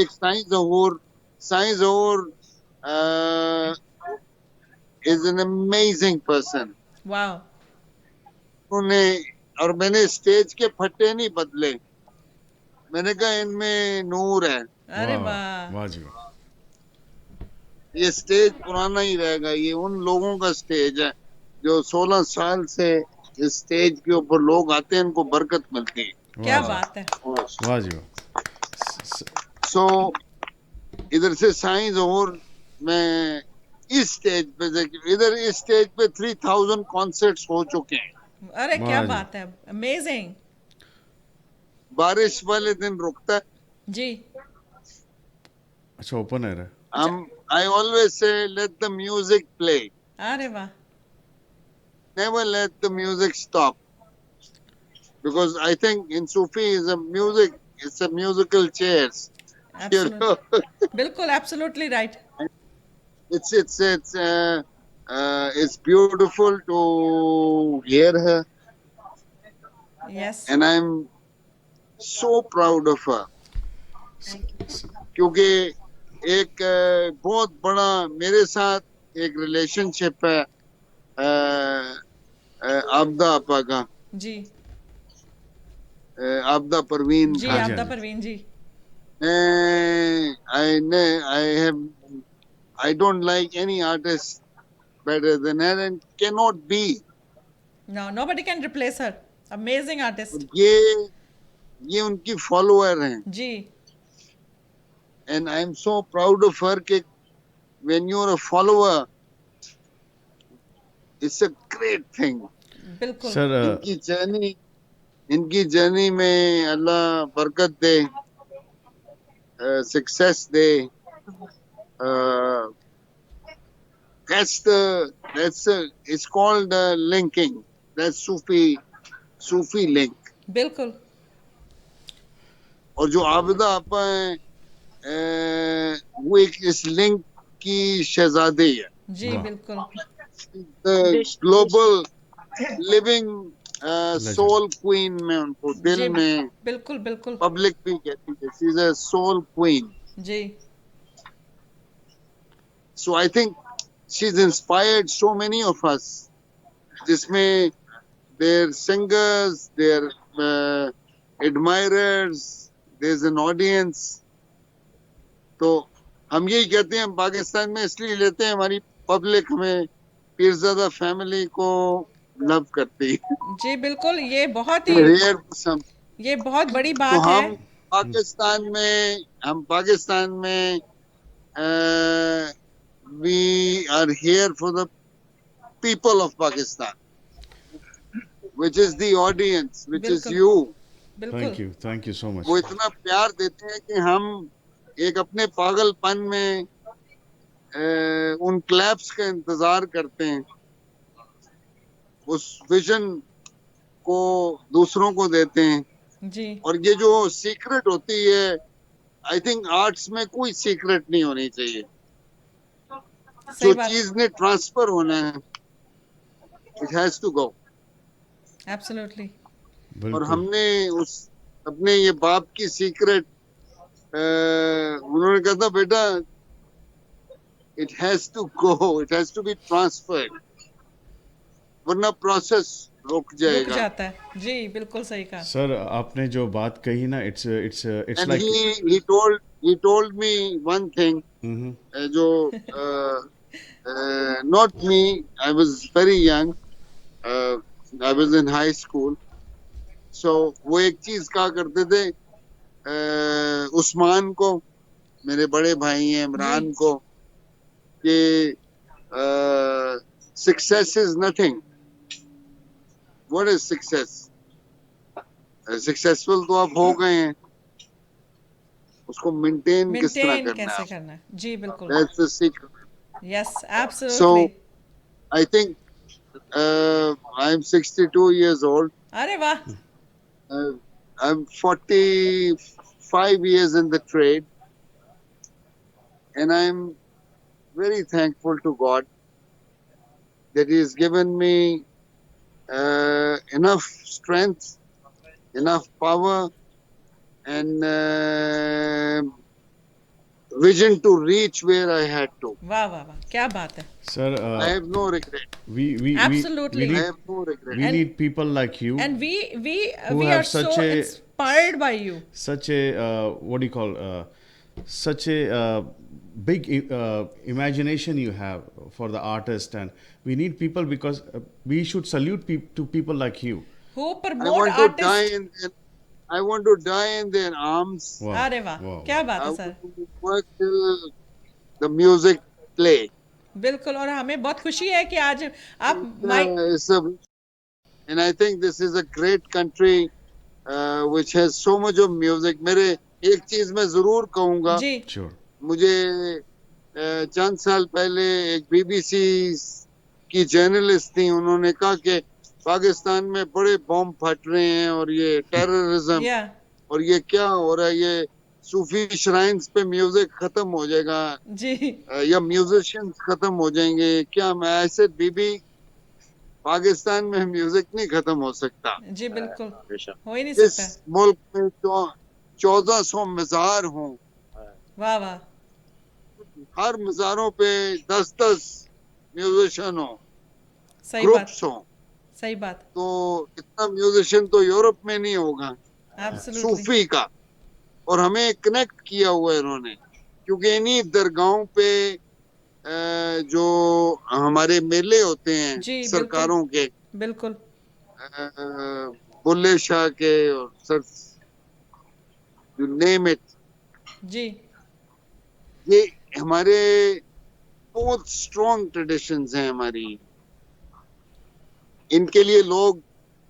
एक साईं जहूर इज एन अमेजिंग पर्सन वाह उन्हें और मैंने स्टेज के फट्टे नहीं बदले मैंने कहा इनमें नूर है अरे वाह वाह वाह जी वाह ये स्टेज पुराना ही रहेगा ये उन लोगों का स्टेज है जो 16 साल से इस स्टेज के ऊपर लोग आते हैं इनको बरकत मिलती है क्या वाह जी बात है वाह जी वाह सो इधर से साईं जहूर में इस स्टेज पे देखिए इधर इस स्टेज पे 3000 कॉन्सर्ट्स हो चुके हैं अरे क्या वाह जी। बात है अमेजिंग बारिश वाले दिन रुकता है जी अच्छा ओपन एयर है हम I always say let the music play अरे वाह never let the music stop because I think in Sufi is a music it's a musical chairs you know बिल्कुल absolutely right it's beautiful to hear her yes and I'm so proud of her क्योंकि एक बहुत बड़ा मेरे साथ एक relationship है आपदा आपा का जी आपदा परवीन जी हाँ जी, आपदा हाँ जी। Parveen ji I don't like any artist better than her and cannot be. No nobody can replace her amazing artist ये उनकी फॉलोअर हैं जी and I'm so proud of her कि when you're a follower it's a great thing. बिल्कुल sir इनकी journey में अल्लाह बरकत दे, सक्सेस दे। It's called linking. That's Sufi link. बिल्कुल और जो आबिदा आपा है, वो एक इस लिंक की शहजादी है। जी वाह। बिल्कुल global living Legend. Soul queen में उनको दिल जी में बिल्कुल बिल्कुल पब्लिक भी कहती है, she is a soul queen. जी so I think she is inspired so many of us, जिसमें their singers, their admirers, there's an audience। तो हम यही कहते हैं, हम पाकिस्तान में इसलिए लेते हैं, हमारी पब्लिक हमें पीरज़ादा फैमिली को लव करती है। जी बिल्कुल रेयर सम। ये बहुत बड़ी तो बात है। हम पाकिस्तान में we are here for the people of Pakistan, which is the audience, which is बिल्कुल you। बिल्कुल Thank you so much. वो इतना प्यार देते हैं कि हम एक अपने पागलपन में उन क्लैप्स का इंतजार करते हैं, उस विजन को दूसरों को देते हैं। जी और ये जो सीक्रेट होती है, आई थिंक आर्ट्स में कोई सीक्रेट नहीं होनी चाहिए। सही जो बात चीज ने ट्रांसफर होना है, it has to go. Absolutely और बिल्कुल। हमने उस अपने ये बाप की सीक्रेट, उन्होंने कहा था, बेटा it has to go, it has to be transferred, वरना प्रोसेस रुक रुक जाएगा। जाता है। जी बिल्कुल सही कहा। सर आपने जो बात कही ना, it's and like he told me one thing, जो not me, I was very young, I was in high school, so वो एक चीज कहा करते थे उस्मान को, मेरे बड़े भाई हैं इमरान जी को, कि success is nothing. What is success? Successful तो आप हो गए हैं, उसको मेंटेन किस तरह मेंटेन करना कैसे है, करना है। जी बिल्कुल that's the secret. Yes so absolutely. I think I am 62 years old, अरे वाह I'm 45 years in the trade, and I'm very thankful to God that He has given me enough strength, enough power, and vision to reach where I had to। वाह वाह वाह क्या बात है। Sir I have no regret। we Absolutely. I need have no regret। we And- need people like you And we who we have are so such a- inspired by you. such a what do you call such a big imagination you have for the artist, and we need people because we should salute to people like you. Who I promote want to die artists. in their, I want to die in their arms। Wow. अरे वाह Wow. क्या बात I है want sir. to work till the music play। बिल्कुल और हमें बहुत खुशी है कि आज आप mic It's and I think this is a great country which has so much of music। मेरे एक चीज मैं जरूर कहूंगा, जी Sure. मुझे चंद साल पहले एक बीबीसी की जर्नलिस्ट थी, उन्होंने कहा कि पाकिस्तान में बड़े बॉम्ब फट रहे हैं और ये टेररिज्म या और ये क्या हो रहा है, ये सूफी श्राइन्स पे म्यूजिक खत्म हो जाएगा जी या म्यूजिशियंस खत्म हो जाएंगे क्या। मैं ऐसे बीबी, पाकिस्तान में म्यूजिक नहीं खत्म हो सकता। जी बिल्कुल हो ही नहीं इस सकता। मुल्क में 1400 मजार हों, वाह वाह हर मजारों पे 10-10 म्यूजिशियन हो, सही बात ग्रुप्स हो, सही बात तो इतना म्यूजिशियन तो यूरोप में नहीं होगा एब्सोल्युटली सूफी का। और हमें कनेक्ट किया हुआ है इन्होंने, क्योंकि इन्हीं दरगाहों पे जो हमारे मेले होते हैं जी बिल्कुल सरकारों के, बिल्कुल बुल्ले शाह के और सर यू नेम इट, जी ये हमारे बहुत स्ट्रॉन्ग ट्रेडिशंस हैं हमारी। इनके लिए लोग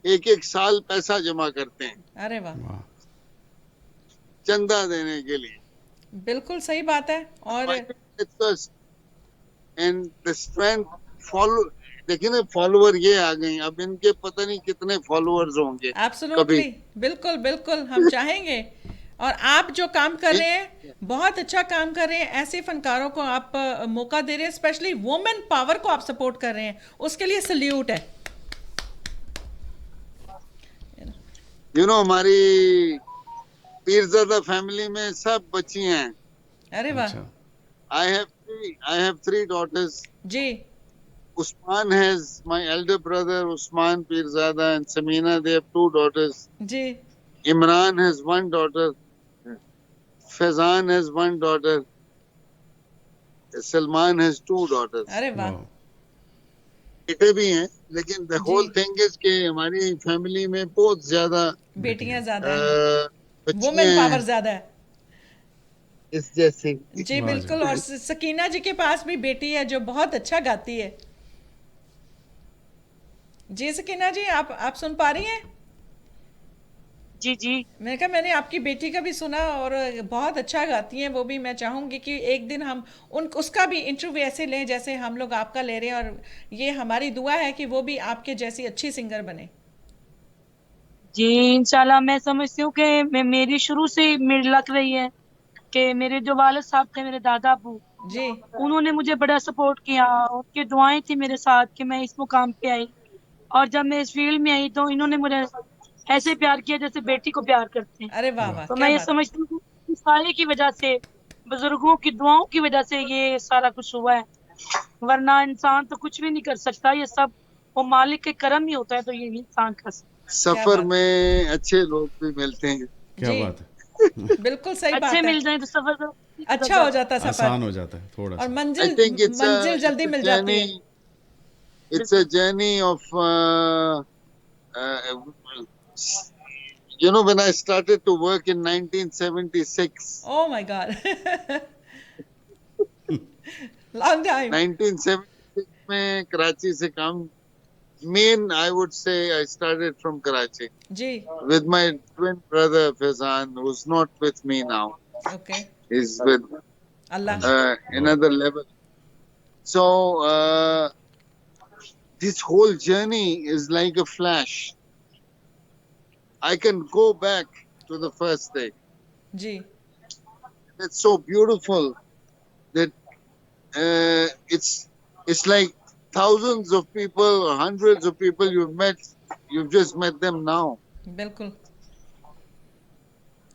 एक एक साल पैसा जमा करते हैं अरे वाह, वाह, चंदा देने के लिए। बिल्कुल सही बात है। और एंड द स्ट्रेंथ फॉलो, देखिए ना फॉलोवर ये आ गए, अब इनके पता नहीं कितने फॉलोअर्स होंगे कभी। एब्सोल्युटली, बिल्कुल बिल्कुल, हम चाहेंगे। और आप जो काम कर रहे हैं, बहुत अच्छा काम कर रहे हैं। ऐसे फनकारों को आप मौका दे रहे हैं, स्पेशली वुमेन पावर को आप सपोर्ट कर रहे हैं, उसके लिए सल्यूट है। हमारी पीरजादा फैमिली में सब बच्चियां हैं। अरे वाह, अच्छा, I have three daughters. Ji Usman has my elder brother Usman Pirzada and Samina. They have two daughters. Ji Imran has one daughter. Faizan has one daughter. Salman has two daughters. अरे वाह, वाह, बेटे भी हैं, लेकिन the जी। Whole thing is कि हमारी फैमिली में बहुत ज्यादा बेटियां ज्यादा हैं, बच्चियां वुमेन पावर हैं ज्यादा है। इस जैसे। जी वाह जी। बिल्कुल। और सकीना जी के पास भी बेटी है जो बहुत अच्छा गाती है। जी सकीना जी, आप सुन पा रही हैं? जी जी। मैंने कहा मैंने आपकी बेटी का भी सुना और बहुत अच्छा गाती हैं वो भी। मैं चाहूँगी कि एक दिन हम उसका भी इंटरव्यू ऐसे लें जैसे हम लोग आपका ले रहे हैं, और ये हमारी दुआ है कि वो भी आपके जैसी अच्छी सिंगर बने। जी इंशाल्लाह। मैं समझती हूँ कि मेरी शुरू से मेरी लग रही है कि मेरे जो वालिद साहब थे, मेरे दादा अबू, जी उन्होंने मुझे बड़ा सपोर्ट किया। उनकी दुआएं थी मेरे साथ कि मैं इस मुकाम पे आई। और जब मैं इस फील्ड में आई तो इन्होंने मुझे ऐसे प्यार किया जैसे बेटी को प्यार करते हैं। अरे वाह वाह, वाह, तो मैं क्या ये बात। समझती हूँ कि इस सारे की वजह से, बुजुर्गों की दुआओं की वजह से ये सारा कुछ हुआ है। वरना इंसान तो कुछ भी नहीं कर सकता, ये सब वो मालिक के करम ही होता है। तो ये इंसान कर सकता क्या सफर बात, में अच्छे लोग भी मिलते हैं। क्या जी बात है। बिल्कुल सही है। अच्छे बात है। मिल जाए तो सफर तो गुजर अच्छा हो जाता है। जाता सफर, आसान हो जाता है थोड़ा और सा। I मंजिल think मंजिल जल्दी it's a मिल जाती है। journey. It's a journey of uh, when I started to work in 1976. Oh my God, long time. 1976 में कराची से काम, main I would say I started from Karachi जी with my twin brother Faizan, who's not with me now. Okay, He's with Allah, another level. So this whole journey is like a flash. I can go back to the first day. जी It's so beautiful that it's like thousands of people or hundreds of people you've just met them now. बिल्कुल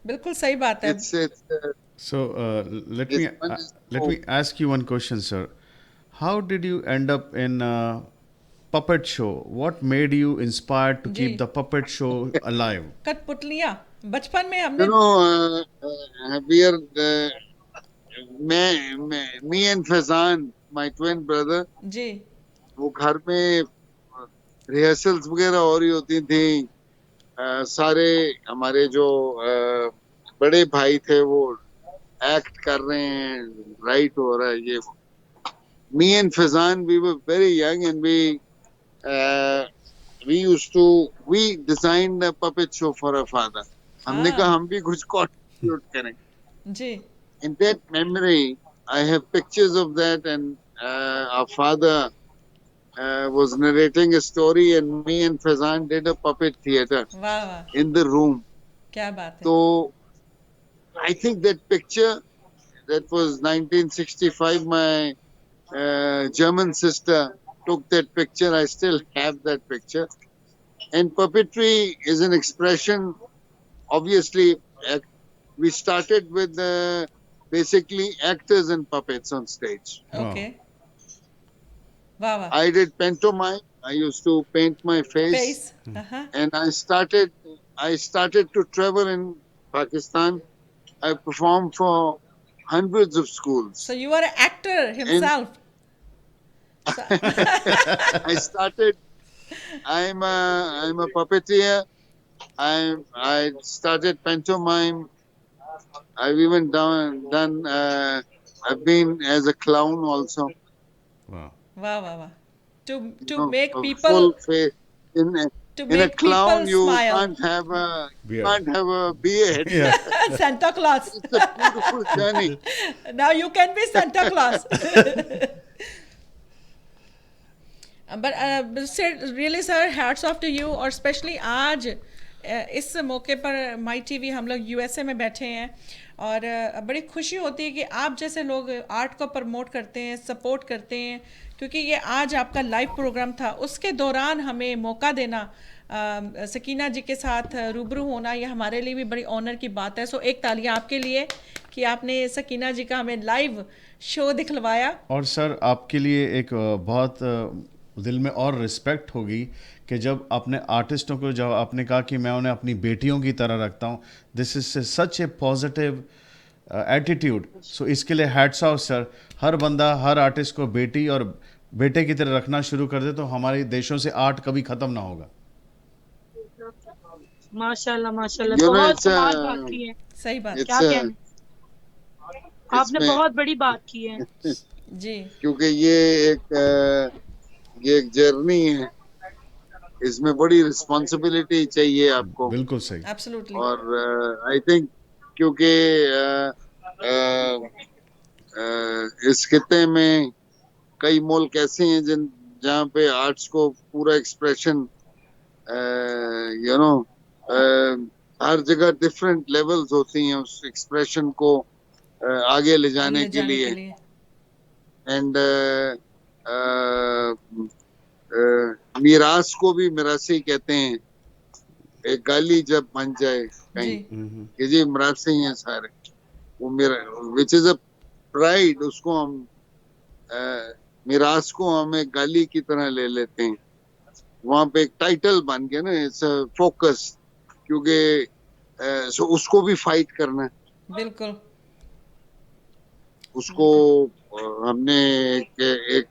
बिल्कुल सही बात है। It's So let me one is let me ask you one question, sir. How did you end up in puppet show? What made you inspired to ji keep the puppet show alive? कठपुतलियाँ बचपन में हमने, we are me and Faizan, my twin brother, जी वो घर में rehearsals वगैरह हो रही होती थी। सारे हमारे जो बड़े भाई थे वो एक्ट कर रहे हैं, राइट हो रहा है ये वो। Me and Faizan, we were very young and we designed a puppet show for our father. हमने कहा हाँ हम भी कुछ contribute करें। जी In that memory, I have pictures of that, and our father was narrating a story, and me and Faizan did a puppet theater वाह वाह, in the room. क्या बात है। So I think that picture, that was 1965. My German sister took that picture. I still have that picture. And puppetry is an expression. Obviously, we started with basically actors and puppets on stage. Okay, वाह वाह, I did pantomime. I used to paint my face, face, हाँ, and I started to travel in Pakistan. I performed for hundreds of schools. So you are actor And himself. I started. I'm a puppeteer. I started pantomime. I've even done. I've been as a clown also. Wow. वाह वाह वाह, to You to know, make a people, full face. in To in a make clown people you smile. Beard. can't have a beard. Yeah. Santa Claus. It's a beautiful journey. Now you can be Santa Claus. but really sir, hats off to you. और specially आज इस मौके पर माई TV हम लोग USA में बैठे हैं और बड़ी खुशी होती है कि आप जैसे लोग आर्ट को प्रमोट करते हैं, सपोर्ट करते हैं, क्योंकि ये आज आपका लाइव प्रोग्राम था, उसके दौरान हमें मौका देना, सकीना जी के साथ रूबरू होना, ये हमारे लिए भी बड़ी ऑनर की बात है। सो एक तालियां आपके लिए कि आपने सकीना जी का हमें लाइव शो दिखलवाया। और सर आपके लिए एक बहुत दिल में और रिस्पेक्ट होगी कि जब अपने आर्टिस्टों को, जब आपने कहा कि मैं उन्हें अपनी बेटियों की तरह रखता हूँ, this is such a positive attitude. So इसके लिए हैट्स ऑफ सर। हर बंदा, हर आर्टिस्ट को बेटी और बेटे की तरह रखना शुरू कर दे तो हमारे देशों से आर्ट कभी ख़त्म ना होगा। माशाल्लाह माशाल्लाह, You know, बहुत it's a- कमाल बात की है। सही बात। It's क्या a- कहना, आपने इसमें- बहुत बड़ी बात की है। जी क्योंकि ये एक जर्नी है, इसमें बड़ी रिस्पॉन्सिबिलिटी चाहिए आपको। बिल्कुल सही। एब्सोल्युटली। और आई थिंक क्योंकि इस खिते में कई मुल्क ऐसे हैं जहाँ पे आर्ट्स को पूरा एक्सप्रेशन यू नो हर जगह डिफरेंट लेवल्स होती हैं उस एक्सप्रेशन को आगे ले जाने के लिए। एंड मीरास को भी मिरासी कहते हैं। एक गाली जब बन जाए कहीं कि जी मिरासी हैं सारे, वो मेरा विच इज अ प्राइड, उसको हम मिरास को हम एक गाली की तरह ले लेते हैं। वहां पे एक टाइटल बन गया ना, इट्स फोकस, क्योंकि सो उसको भी फाइट करना है। बिल्कुल। उसको हमने एक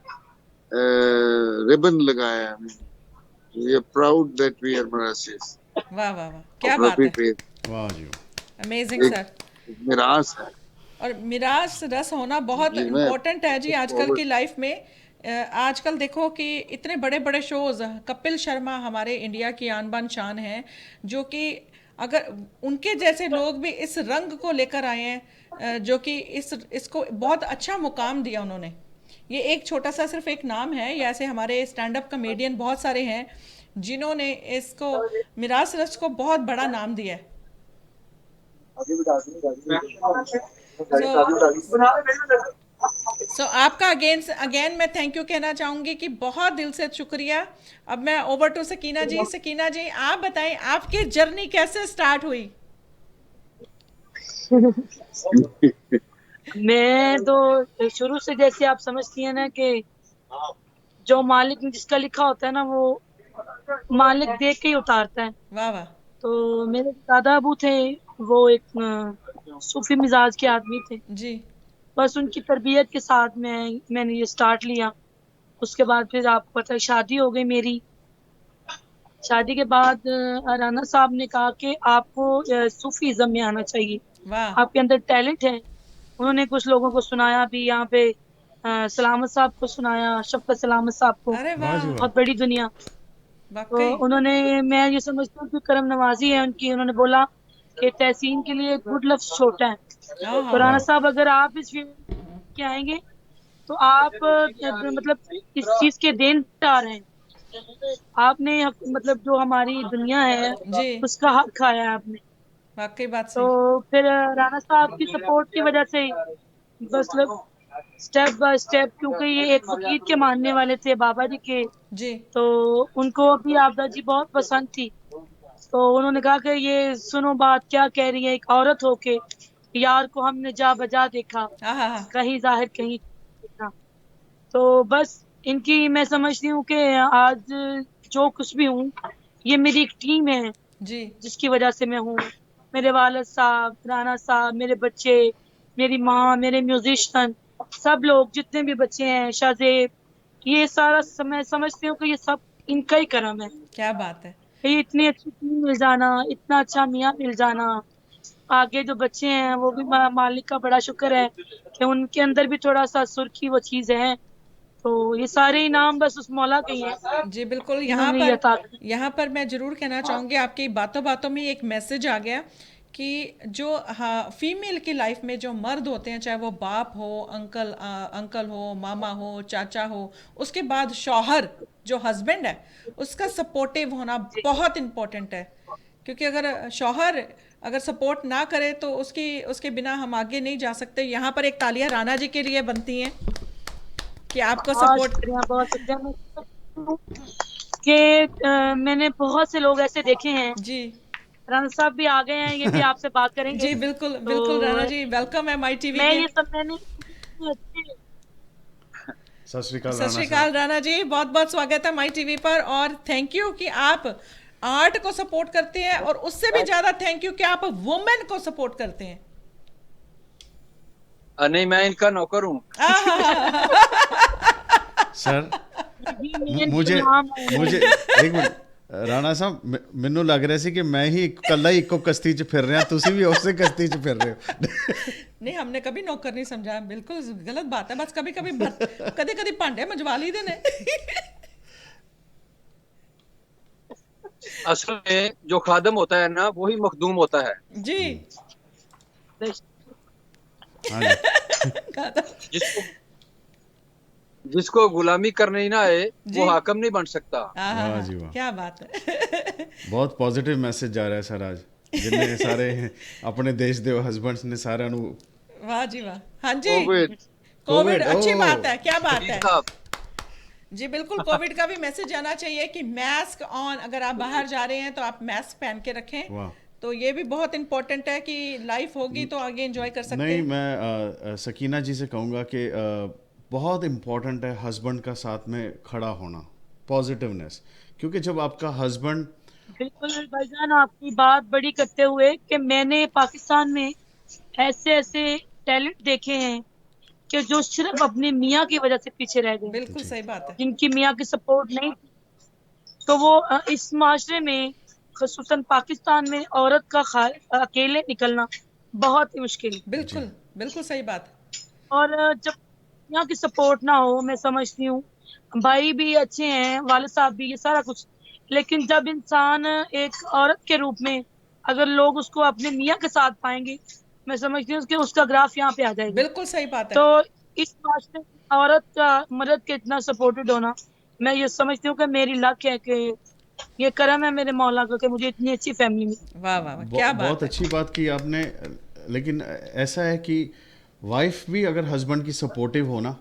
रिबन लगाया। We are proud that we are Marasis. वाह वाह वाह, क्या बात है, वाह जी, अमेजिंग एक सर। मिरास है। और मिरास रस होना बहुत जी, मैं- इम्पोर्टेंट है जी आजकल की लाइफ में। आजकल देखो कि इतने बड़े बड़े शोज, कपिल शर्मा हमारे इंडिया की आन बान शान हैं, जो कि अगर उनके जैसे लोग भी इस रंग को लेकर आए हैं, जो कि इसको बहुत अच्छा मुकाम दिया उन्होंने। ये एक छोटा सा सिर्फ एक नाम है, ये ऐसे हमारे स्टैंड अप कॉमेडियन बहुत सारे हैं जिन्होंने इसको, मिरास रस को बहुत बड़ा नाम दिया है। सो आपका अगेन मैं थैंक यू कहना चाहूंगी कि बहुत दिल से शुक्रिया। अब मैं ओवर टू सकीना जी। सकीना जी आप बताएं आपकी जर्नी कैसे स्टार्ट हुई? मैं तो शुरू से, जैसे आप समझती हैं ना कि जो मालिक जिसका लिखा होता है ना, वो मालिक देख के ही उतारता है। वाह वाह। तो मेरे दादा अबू थे, वो एक सूफी मिजाज के आदमी थे। जी बस उनकी तरबियत के साथ मैंने ये स्टार्ट लिया। उसके बाद फिर आपको पता है शादी हो गई मेरी। शादी के बाद राना साहब ने कहा कि आपको सूफीज़म में आना चाहिए, वाह। आपके अंदर टैलेंट है। उन्होंने कुछ लोगों को सुनाया भी, यहाँ पे सलामत साहब को सुनाया, शफकत सलामत साहब को, अरे वाह जी वाह, वाह। बहुत बड़ी दुनिया। तो वाकई। उन्होंने, मैं ये समझती हूँ कि करम नवाजी है उनकी। उन्होंने बोला कि तहसीन के लिए गुड लफ्ज छोटा है। हाँ तो हाँ राना वाह। साहब अगर आप इस फील्ड के आएंगे तो आप मतलब इस चीज के देनदार हैं। आपने मतलब जो हमारी दुनिया है जी, उसका हक खाया है आपने। वाकई बात तो सही। फिर राना साहब की सपोर्ट की वजह से बस स्टेप बाय स्टेप, क्योंकि ये एक फकीर के मानने वाले थे, बाबा जी के। जी तो उनको अभी आपदा जी बहुत पसंद थी। तो उन्होंने कहा कि ये सुनो बात क्या कह रही है, एक औरत होके यार को हमने जा बजा देखा, हाँ हाँ हाँ। कहीं जाहिर कहीं देखा। तो बस इनकी मैं समझती हूँ कि आज जो कुछ भी हूँ, ये मेरी एक टीम है जी जिसकी वजह से मैं हूँ। मेरे वालिद साहब, राना साहब, मेरे बच्चे, मेरी माँ, मेरे म्यूजिशियन, सब लोग जितने भी बच्चे हैं, शाहजेब, ये सारा मैं समझती हूँ कि ये सब इनका ही करम है। क्या बात है। ये इतनी अच्छी टीम मिल जाना, इतना अच्छा मियाँ मिल जाना, आगे जो बच्चे हैं वो भी मालिक का बड़ा शुक्र है कि उनके अंदर भी थोड़ा सा सुर्खी वो चीज़ है। तो ये सारे इनाम बस उस मौला के ही हैं, जी बिल्कुल। यहाँ इन्होंने ये अता पर मैं जरूर कहना चाहूँगी, आपकी बातों बातों में एक मैसेज आ गया कि जो हाँ फीमेल की लाइफ में जो मर्द होते हैं, चाहे वो बाप हो, अंकल हो, मामा हो, चाचा हो, उसके बाद शौहर जो हस्बैंड है, उसका सपोर्टिव होना बहुत इम्पोर्टेंट है। क्योंकि अगर शौहर अगर सपोर्ट ना करे तो उसके बिना हम आगे नहीं जा सकते। यहाँ पर एक तालियां राणा जी के लिए बनती हैं कि आपको सपोर्ट। बहुत शुक्रिया। मैं समझती हूँ कि मैंने बहुत से लोग ऐसे देखे हैं। जी राणा साहब भी आ गए हैं, ये भी आपसे बात करेंगे। जी बिल्कुल तो बिल्कुल राणा जी, वेलकम है माई टीवी मैं के। ये सब मैंने अच्छे सत श्री अकाल सत राणा श्री साहब। अकाल राणा जी, बहुत बहुत स्वागत है माई टीवी पर, और थैंक यू कि आप आर्ट को सपोर्ट करते हैं, और उससे भी ज्यादा थैंक यू कि आप वुमेन को सपोर्ट करते हैं। नहीं, मैं इनका नौकर हूँ। सर भी मेन मुझे गुलाम हूँ। मुझे एक मिनट ਰਾਣਾ ਸਾਹਿਬ, ਮੈਨੂੰ ਲੱਗ ਰਿਹਾ ਸੀ ਕਿ मैं ही ਕੱਲਾ ਹੀ ਇੱਕੋ ਕਸ਼ਤੀ 'ਚ ਫਿਰ ਰਿਹਾ, ਤੁਸੀਂ ਵੀ ਉਸੇ ਕਸ਼ਤੀ 'ਚ ਫਿਰ ਰਹੇ ਹੋ। नहीं, हमने कभी नौकर नहीं समझा, बिल्कुल गलत बात है। बस कभी कभी कभी कभी भांडे मंजवा ली देने। असल में जो खादम होता है ना, वही मखदूम होता है। जी हाँ जी। जिसको जिसको गुलामी करनी ना आए, जी। वो हाकम नहीं बन सकता। आहा, वाह जी वाह। क्या बात है। ਬਹੁਤ ਪੋਜ਼ਿਟਿਵ ਮੈਸੇਜ ਜਾ ਰਿਹਾ ਸਰ ਅੱਜ, ਜਿੰਨੇ ਸਾਰੇ ਆਪਣੇ ਦੇਸ਼ ਦੇ ਹਸਬੈਂਡਸ ਨੇ ਸਾਰਿਆਂ ਨੂੰ। वाह जी वाह। हाँ जी, कोविड कोविड अच्छी ओह। बात है, क्या बात है। साहब, जी बिल्कुल, कोविड का भी मैसेज जाना चाहिए कि मास्क ऑन, अगर आप बाहर जा रहे हैं तो आप मास्क पहन के रखें। वाह। तो ये भी बहुत इंपॉर्टेंट है कि लाइफ होगी तो आगे एंजॉय कर सकते नहीं, हैं। मैं सकीना जी से कहूँगा कि बहुत इम्पोर्टेंट है हस्बैंड का साथ में खड़ा होना, पॉजिटिवनेस, क्योंकि जब आपका हस्बैंड। बिल्कुल भाईजान, आपकी बात बड़ी करते हुए कि मैंने पाकिस्तान में ऐसे ऐसे टैलेंट देखे हैं कि जो सिर्फ अपने मियाँ की वजह से पीछे रह गए, बिल्कुल सही बात है। जिनकी मियाँ की सपोर्ट नहीं थी। तो वो इस माशरे में, खसूसन पाकिस्तान में, औरत का अकेले निकलना बहुत ही मुश्किल है। बिल्कुल बिल्कुल सही बात है। और जब यहाँ की सपोर्ट ना हो, मैं समझती हूँ भाई भी अच्छे हैं, वाले साहब भी, ये सारा कुछ, लेकिन जब इंसान एक औरत के रूप में अगर लोग उसको अपने मियाँ के साथ पाएंगे, मैं समझती हूँ कि उसका ग्राफ यहाँ पे आ जाएगा। बिल्कुल सही बात है। तो इस माशरे में औरत का मर्द के इतना सपोर्टेड होना, मैं ये समझती हूँ कि मेरी लक है, कि ये करम है मेरे मौला का कि मुझे इतनी अच्छी फैमिली मिली। वाह वाह वाह, क्या बात बहुत है। अच्छी बात की आपने। लेकिन ऐसा है कि वाइफ भी अगर हस्बैंड की सपोर्टिव होना,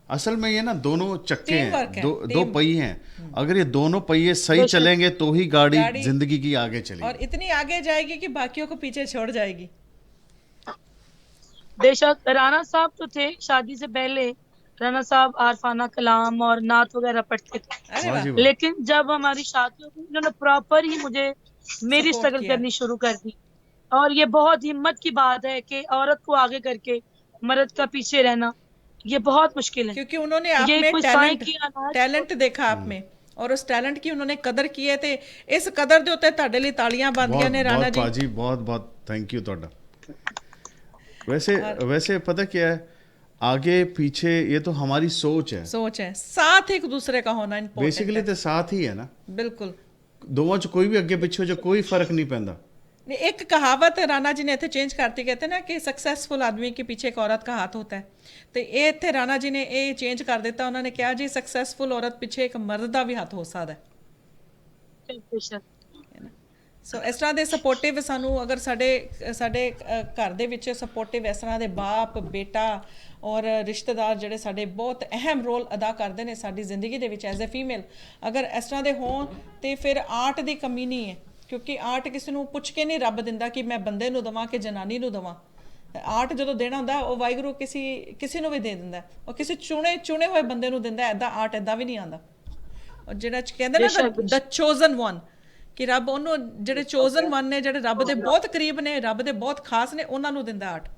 असल में ये ना दोनों चक्के हैं, Teamwork है, दो team। पहिए हैं। अगर ये दोनों पहिए सही चलेंगे तो ही गाड़ी गाड़ी- जिंदगी की आगे और चलेगी। इतनी आगे जाएगी कि बाकियों को पीछे छोड़ जाएगी। बेशक राणा साहब तो थे, शादी से पहले राणा साहब आरफाना कलाम और नात वगैरह पढ़ते थे, अरे वाह वाह। जी वाह। लेकिन जब हमारी शादी हो गई, उन्होंने प्रॉपर ही मुझे मेरी Support स्ट्रगल किया। करनी शुरू कर दी। और ये बहुत हिम्मत की बात है कि औरत को आगे करके मर्द का पीछे रहना, ये बहुत मुश्किल है। क्योंकि उन्होंने आप ये में कोई टैलेंट साई की अनाज- टैलेंट देखा आप में, और उस टैलेंट की उन्होंने कदर की है। ते इस कदर ਦੇ ਉੱਤੇ ਤੁਹਾਡੇ ਲਈ ਤਾਲੀਆਂ ਬੰਦੀਆਂ ਨੇ ਰਾਣਾ बहुत जी। पाजी, बहुत बहुत थैंक यू ਤੁਹਾਡਾ। वैसे पता क्या है, आगे पीछे ये तो हमारी सोच है। सोच है, साथ एक दूसरे का होना इम्पोर्टेंट बेसिकली है। तो साथ ही है ना, बिल्कुल। ਦੋਵਾਂ ਚ ਕੋਈ ਵੀ ਅੱਗੇ ਪਿੱਛੇ ਹੋ ਜਾ, ਕੋਈ ਫਰਕ ਨਹੀਂ ਪੈਂਦਾ। नहीं, एक कहावत राणा जी ने इतने चेंज करती, कहते हैं ना कि सक्सेसफुल आदमी के पीछे एक औरत का हाथ होता है। तो ये इतने राणा जी ने ये चेंज कर दिता, उन्होंने कहा जी सक्सेसफुल औरत पीछे एक मर्द का भी हाथ हो सकता है। बेशक। ਸੋ ਇਸ ਤਰ੍ਹਾਂ ਦੇ ਸਪੋਰਟਿਵ ਸਾਨੂੰ ਅਗਰ ਸਾਡੇ ਘਰ ਦੇ ਵਿੱਚ ਸਪੋਰਟਿਵ ਇਸ ਤਰ੍ਹਾਂ ਦੇ ਬਾਪ ਬੇਟਾ ਔਰ ਰਿਸ਼ਤੇਦਾਰ ਜਿਹੜੇ ਸਾਡੇ ਬਹੁਤ ਅਹਿਮ ਰੋਲ ਅਦਾ ਕਰਦੇ ਨੇ ਸਾਡੀ ਜ਼ਿੰਦਗੀ ਦੇ ਵਿੱਚ ਐਜ਼ ਅ ਫੀਮੇਲ, ਅਗਰ ਇਸ ਤਰ੍ਹਾਂ ਦੇ ਹੋਣ ਤੇ ਫਿਰ ਆਰਟ ਦੀ ਕਮੀ ਨਹੀਂ ਹੈ। ਕਿਉਂਕਿ ਆਰਟ ਕਿਸੇ ਨੂੰ ਪੁੱਛ ਕੇ ਨਹੀਂ ਰੱਬ ਦਿੰਦਾ ਕਿ ਮੈਂ ਬੰਦੇ ਨੂੰ ਦੇਵਾਂ ਕਿ ਜਨਾਨੀ ਨੂੰ ਦੇਵਾਂ। ਆਰਟ ਜਦੋਂ ਦੇਣਾ ਹੁੰਦਾ ਉਹ ਵਾਹਿਗੁਰੂ ਕਿਸੇ ਨੂੰ ਵੀ ਦੇ ਦਿੰਦਾ, ਉਹ ਕਿਸੇ ਚੁਣੇ ਹੋਏ ਬੰਦੇ ਨੂੰ ਦਿੰਦਾ। ਐਦਾਂ ਆਰਟ ਐਦਾਂ ਵੀ ਨਹੀਂ ਆਉਂਦਾ। ਔਰ ਜਿਹੜਾ ਕਹਿੰਦੇ ਨਾ ਦ ਚੋਜ਼ਨ ਵਨ, ਕਿ ਰੱਬ ਉਹਨੂੰ ਜਿਹੜੇ ਚੋਜ਼ਨ ਵਨ ਨੇ, ਜਿਹੜੇ ਰੱਬ ਦੇ ਬਹੁਤ ਕਰੀਬ ਨੇ, ਰੱਬ ਦੇ ਬਹੁਤ ਖਾਸ ਨੇ, ਉਹਨਾਂ ਨੂੰ ਦਿੰਦਾ ਆਰਟ।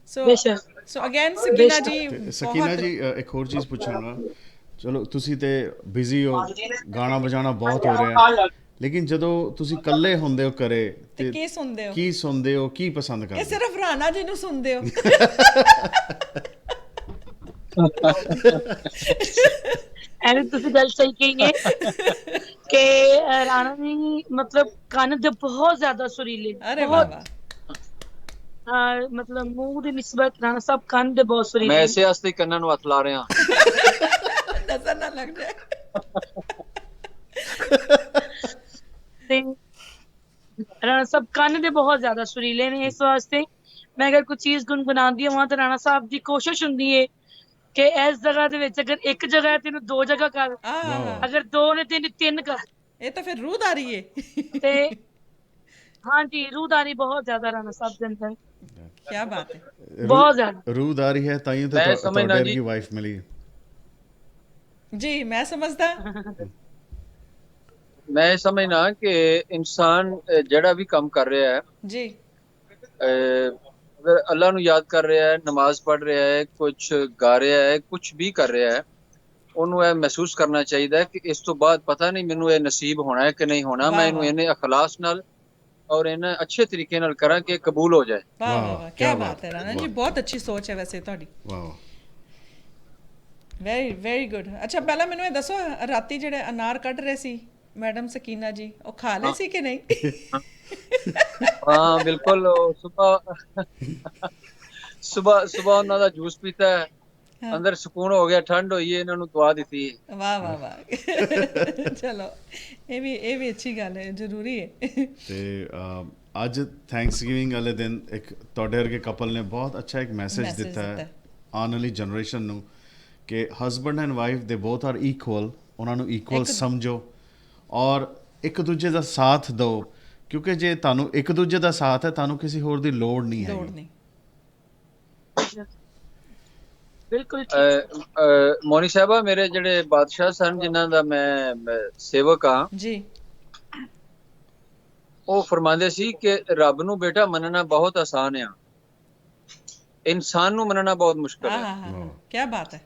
ਸੋ ਅਗੇਨ ਸਕੀਨਾ ਜੀ, ਸਕੀਨਾ ਜੀ ਇੱਕ ਹੋਰ ਚੀਜ਼ ਪੁੱਛਾਂਗਾ। ਚਲੋ ਤੁਸੀਂ ਤੇ ਬਿਜ਼ੀ ਹੋ, ਗਾਣਾ ਵਜਾਣਾ ਬਹੁਤ ਹੋ ਰਿਹਾ, ਲੇਕਿਨ ਜਦੋਂ ਤੁਸੀਂ ਇਕੱਲੇ ਹੁੰਦੇ ਹੋ ਘਰੇ ਤੇ ਕੀ ਸੁਣਦੇ ਹੋ, ਕੀ ਸੁਣਦੇ ਹੋ, ਕੀ ਪਸੰਦ ਕਰਦੇ ਇਹ ਸਿਰਫ ਰਾਣਾ ਜੀ ਨੂੰ ਸੁਣਦੇ ਹੋ? ਐਵੇਂ ਤੁਸੀਂ ਗੱਲ ਸਹੀ ਕਹੀ ਹੈ ਕਿ ਰਾਣਾ ਜੀ ਮਤਲਬ ਕੰਨ ਦੇ ਬਹੁਤ ਜ਼ਿਆਦਾ ਸੁਰੀਲੇ अरे वाह ਬਹੁਤ वाह ਮਤਲਬ ਮੂੰਹ ਦੀ ਨਿਸਬਤ ਰਾਣਾ ਸਾਹਿਬ ਕੰਨ ਦੇ ਬਹੁਤ ਮੈਂ ਸੁਰੀਲੇ ਇਸੇ ਵਾਸਤੇ ਕੰਨਾਂ ਨੂੰ ਹੱਥ ਲਾ ਰਿਹਾ। नजर ना लग जाए ਤੇ ਰਾਣਾ ਸਾਹਿਬ ਕੰਨ ਦੇ ਬਹੁਤ ਜ਼ਿਆਦਾ ਸੁਰੀਲੇ ਨੇ ਇਸ ਵਾਸਤੇ ਮੈਂ ਅਗਰ ਕੋਈ ਚੀਜ਼ ਗੁੰਗੁਣਾਉਂਦੀ ਹਾਂ ਤਾਂ ਰਾਣਾ ਸਾਹਿਬ ਦੀ ਕੋਸ਼ਿਸ਼ ਹੁੰਦੀ ਹੈ ਕਿ ਇਸ ਜਗ੍ਹਾ ਦੇ ਵਿੱਚ ਅਗਰ ਇੱਕ ਜਗ੍ਹਾ ਹੈ ਤੈਨੂੰ ਦੋ ਜਗ੍ਹਾ ਕਰ ਅਗਰ ਦੋ ਨੇ ਤੈਨੂੰ ਤਿੰਨ ਕਰ ये तो फिर रूद आ रही है ਤੇ ਹਾਂਜੀ ਰੂਹਦਾਰੀ ਬਹੁਤ ਜ਼ਿਆਦਾ ਰਾਣਾ ਸਾਹਿਬ ਦੇ ਅੰਦਰ क्या बात है ਬਹੁਤ ਜ਼ਿਆਦਾ रूहदारी है ताइयों तो मैं समझना ਤੁਹਾਡੇ जी। की वाइफ मिली। जी मैं समझदा ਮੈਂ ਇਹ ਸਮਝਣਾ ਕਿ ਇਨਸਾਨ ਜਿਹੜਾ ਵੀ ਕੰਮ ਕਰ ਰਿਹਾ ਹੈ जी ਅਗਰ ਅੱਲਾ ਨੂੰ ਯਾਦ ਕਰ ਰਿਹਾ ਹੈ, ਨਮਾਜ਼ ਪੜ੍ਹ ਰਿਹਾ ਹੈ, ਕੁਝ ਗਾ ਰਿਹਾ ਹੈ, ਕੁਝ ਵੀ ਕਰ ਰਿਹਾ ਹੈ, ਉਹਨੂੰ ਇਹ ਮਹਿਸੂਸ ਕਰਨਾ ਚਾਹੀਦਾ ਹੈ ਕਿ ਇਸ ਤੋਂ ਬਾਅਦ ਪਤਾ ਨਹੀਂ ਮੈਨੂੰ ਇਹ ਨਸੀਬ ਹੋਣਾ ਹੈ ਕਿ ਨਹੀਂ ਹੋਣਾ। ਵਾਹ, ਮੈਂ ਇਹਨੂੰ ਵਾਹ। ਇਹਨੇ ਇਖਲਾਸ ਨਾਲ ਔਰ ਇਹਨੇ ਅੱਛੇ ਤਰੀਕੇ ਨਾਲ ਕਰਾਂ ਕਿ ਕਬੂਲ ਹੋ ਜਾਏ। वाह वाह वाह, वाह क्या क्या बात बात है है, राणा वाह। जी बहुत अच्छी सोच है वैसे ਤੁਹਾਡੀ वाह ਵੈਰੀ ਵੈਰੀ ਗੁੱਡ ਅੱਛਾ ਪਹਿਲਾਂ ਮੈਨੂੰ ਇਹ ਦੱਸੋ ਰਾਤੀ ਜਿਹੜੇ ਅਨਾਰ ਕੱਢ ਰਹੇ ਸੀ ਮੈਡਮ ਸਕੀਨਾ ਜੀ ਉਹ ਖਾ ਲਏ ਸੀ ਕਿ ਨਹੀਂ ਹਾਂ ਬਿਲਕੁਲ ਸਵੇਰ ਉਹਨਾਂ ਦਾ ਜੂਸ ਪੀਤਾ ਹੈ, ਅੰਦਰ ਸਕੂਨ ਹੋ ਗਿਆ, ਠੰਡ ਹੋਈ ਹੈ, ਇਹਨਾਂ ਨੂੰ ਦਵਾ ਦਿੱਤੀ ਹੈ। ਵਾਹ ਵਾਹ ਵਾਹ ਚਲੋ ਇਹ ਵੀ ਅੱਛੀ ਗੱਲ ਹੈ ਜ਼ਰੂਰੀ ਹੈ ਤੇ ਅੱਜ ਥੈਂਕਸਗਿਵਿੰਗ ਵਾਲੇ ਦਿਨ ਇੱਕ ਤੁਹਾਡੇ ਵਰਗੇ ਕਪਲ ਨੇ ਬਹੁਤ ਅੱਛਾ ਇੱਕ ਮੈਸੇਜ Message ਦਿੱਤਾ ਦਿੱਤਾ ਹੈ ਆਉਣ ਵਾਲੀ ਜਨਰੇਸ਼ਨ ਨੂੰ ਕਿ ਹਸਬੈਂਡ ਐਂਡ ਵਾਈਫ ਦੇ ਬੋਥ ਆਰ ਇਕੁਅਲ, ਉਹਨਾਂ ਨੂੰ ਇਕੁਅਲ ਸਮਝੋ ਔਰ ਇੱਕ ਦੂਜੇ ਦਾ ਸਾਥ ਦਿਓ ਕਿਉਂਕਿ ਜੇ ਤੁਹਾਨੂੰ ਇੱਕ ਦੂਜੇ ਦਾ ਸਾਥ ਹੈ ਤੁਹਾਨੂੰ ਕਿਸੇ ਹੋਰ ਦੀ ਲੋੜ ਨਹੀਂ ਲੋੜ ਹੈ। ਨਹੀਂ ਬਿਲਕੁਲ ਠੀਕ ਮੋਨੀ ਸਾਹਿਬਾ ਮੇਰੇ ਜਿਹੜੇ ਬਾਦਸ਼ਾਹ ਸਨ ਜਿਨ੍ਹਾਂ ਦਾ ਮੈਂ ਸੇਵਕ ਹਾਂ, ਜੀ ਉਹ ਫਰਮਾਉਂਦੇ ਸੀ ਕਿ ਰੱਬ ਨੂੰ ਬੇਟਾ ਮੰਨਣਾ ਬਹੁਤ ਆਸਾਨ ਆ, ਇਨਸਾਨ ਨੂੰ ਮੰਨਣਾ ਬਹੁਤ ਮੁਸ਼ਕਲ ਹਾਂ ਹੈ। ਹਾਂ ਹਾਂ ਕੀ ਬਾਤ ਹੈ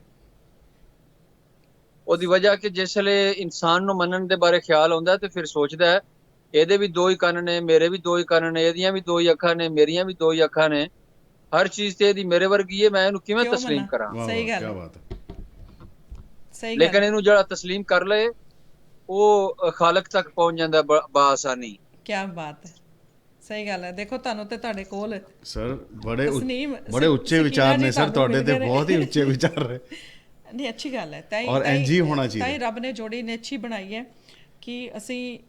ਉਹਦੀ ਵਜ੍ਹਾ ਕਿ ਜਿਸ ਵੇਲੇ ਇਨਸਾਨ ਨੂੰ ਮੰਨਣ ਦੇ ਬਾਰੇ ਖਿਆਲ ਆਉਂਦਾ ਤੇ ਫਿਰ ਸੋਚਦਾ ਹੈ ਇਹਦੇ ਵੀ ਦੋ ਹੀ ਕੰਨ ਨੇ, ਮੇਰੇ ਵੀ ਦੋ ਹੀ ਕੰਨ ਨੇ, ਇਹਦੀਆਂ ਵੀ ਦੋ ਹੀ ਅੱਖਾਂ ਨੇ, ਮੇਰੀਆਂ ਵੀ ਦੋ ਹੀ ਅੱਖਾਂ ਨੇ, ਹਰ ਚੀਜ਼ ਤੇ ਇਹਦੀ ਮੇਰੇ ਵਰਗੀ ਹੈ, ਮੈਂ ਇਹਨੂੰ ਕਿਵੇਂ ਕਿਉਂ ਤਸਲੀਮ ਮੰਨਾਂ? ਕਰਾਂ। ਵਾਹ ਸਹੀ ਗੱਲ ਕੀ ਹੈ। ਬਾਤ ਹੈ। ਸਹੀ ਲੇਕਿਨ ਗੱਲ ਇਹਨੂੰ ਜਿਹੜਾ ਤਸਲੀਮ ਕਰ ਲਏ ਉਹ ਖਾਲਕ ਤੱਕ ਪਹੁੰਚ ਜਾਂਦਾ ਬਾਸਾਨੀ। ਕੀ ਬਾਤ ਹੈ ਸਹੀ ਗੱਲ ਹੈ ਦੇਖੋ ਤੁਹਾਨੂੰ ਤੇ ਤੁਹਾਡੇ ਕੋਲ ਸਰ ਬੜੇ ਤਸਨੀਮ, ਬੜੇ ਉੱਚੇ ਸਕੀਨਾ ਵਿਚਾਰ ਜੀ ਨੇ ਸਰ ਤੁਹਾਨੂੰ ਤੁਹਾਡੇ ਮਿਲ ਤੇ ਗਏ ਨੇ। ਬਹੁਤ ਹੀ ਉੱਚੇ ਵਿਚਾਰ ਨੇ ਨਹੀਂ ਅੱਛੀ ਗੱਲ ਹੈ ਤਾਂ ਔਰ ਇੰਝ ਹੀ ਹੋਣਾ ਚਾਹੀਦਾ। ਤਾਂ ਹੀ ਰੱਬ ਨੇ ਜੋੜੀ ਨੇ ਅੱਛੀ ਬਣਾਈ ਹੈ ਕਿ ਅਸੀਂ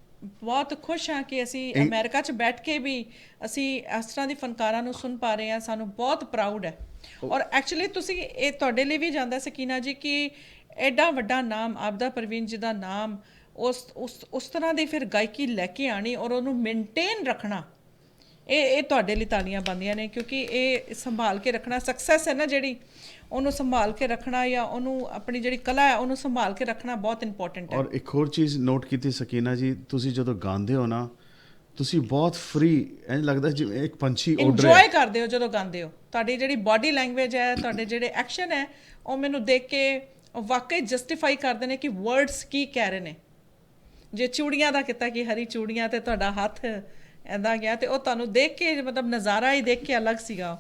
ਬਹੁਤ ਖੁਸ਼ ਹਾਂ ਕਿ ਅਸੀਂ ਅਮਰੀਕਾ 'ਚ ਬੈਠ ਕੇ ਵੀ ਅਸੀਂ ਇਸ ਤਰ੍ਹਾਂ ਦੀ ਫਨਕਾਰਾਂ ਨੂੰ ਸੁਣ ਪਾ ਰਹੇ ਹਾਂ, ਸਾਨੂੰ ਬਹੁਤ ਪ੍ਰਾਊਡ ਹੈ। ਔਰ ਐਕਚੁਅਲੀ ਤੁਸੀਂ ਇਹ ਤੁਹਾਡੇ ਲਈ ਵੀ ਜਾਂਦਾ ਸਕੀਨਾ ਜੀ ਕਿ ਐਡਾ ਵੱਡਾ ਨਾਮ ਆਬਦਾ ਪਰਵੀਨ ਜੀ ਦਾ ਨਾਮ ਉਸ ਤਰ੍ਹਾਂ ਦੀ ਫਿਰ ਗਾਇਕੀ ਲੈ ਕੇ ਆਣੀ ਔਰ ਉਹਨੂੰ ਮੇਨਟੇਨ ਰੱਖਣਾ ਇਹ ਤੁਹਾਡੇ ਲਈ ਤਾਲੀਆਂ ਬੰਦੀਆਂ ਨੇ ਕਿਉਂਕਿ ਇਹ ਸੰਭਾਲ ਕੇ ਰੱਖਣਾ ਸਕਸੈਸ ਹੈ ਨਾ ਜਿਹੜੀ ਉਹਨੂੰ ਸੰਭਾਲ ਕੇ ਰੱਖਣਾ ਜਾਂ ਉਹਨੂੰ ਆਪਣੀ ਜਿਹੜੀ ਕਲਾ ਹੈ ਉਹਨੂੰ ਸੰਭਾਲ ਕੇ ਰੱਖਣਾ ਬਹੁਤ ਇੰਪੋਰਟੈਂਟ ਹੈ। ਔਰ ਇੱਕ ਹੋਰ ਚੀਜ਼ ਨੋਟ ਕੀਤੀ ਸਕੀਨਾ ਜੀ ਤੁਸੀਂ ਜਦੋਂ ਗਾਉਂਦੇ ਹੋ ਨਾ ਤੁਸੀਂ ਬਹੁਤ ਫ੍ਰੀ ਇੰਝ ਲੱਗਦਾ ਜਿਵੇਂ ਇੱਕ ਪੰਛੀ ਉੱਡ ਰਿਹਾ ਇੰਜੋਏ ਕਰਦੇ ਹੋ ਜਦੋਂ ਗਾਉਂਦੇ ਹੋ ਤੁਹਾਡੀ ਜਿਹੜੀ ਬਾਡੀ ਲੈਂਗੁਏਜ ਹੈ ਤੁਹਾਡੇ ਜਿਹੜੇ ਐਕਸ਼ਨ ਹੈ ਉਹ ਮੈਨੂੰ ਦੇਖ ਕੇ ਵਾਕਈ ਜਸਟੀਫਾਈ ਕਰਦੇ ਨੇ ਕਿ ਵਰਡਸ ਕੀ ਕਹਿ ਰਹੇ ਨੇ। ਜੇ ਚੂੜੀਆਂ ਦਾ ਕੀਤਾ ਕਿ ਹਰੀ ਚੂੜੀਆਂ ਤੇ ਤੁਹਾਡਾ ਹੱਥ ਐਦਾਂ ਗਿਆ ਤੇ ਉਹ ਤੁਹਾਨੂੰ ਦੇਖ ਕੇ ਮਤਲਬ ਨਜ਼ਾਰਾ ਹੀ ਦੇਖ ਕੇ ਅਲੱਗ ਸੀਗਾ।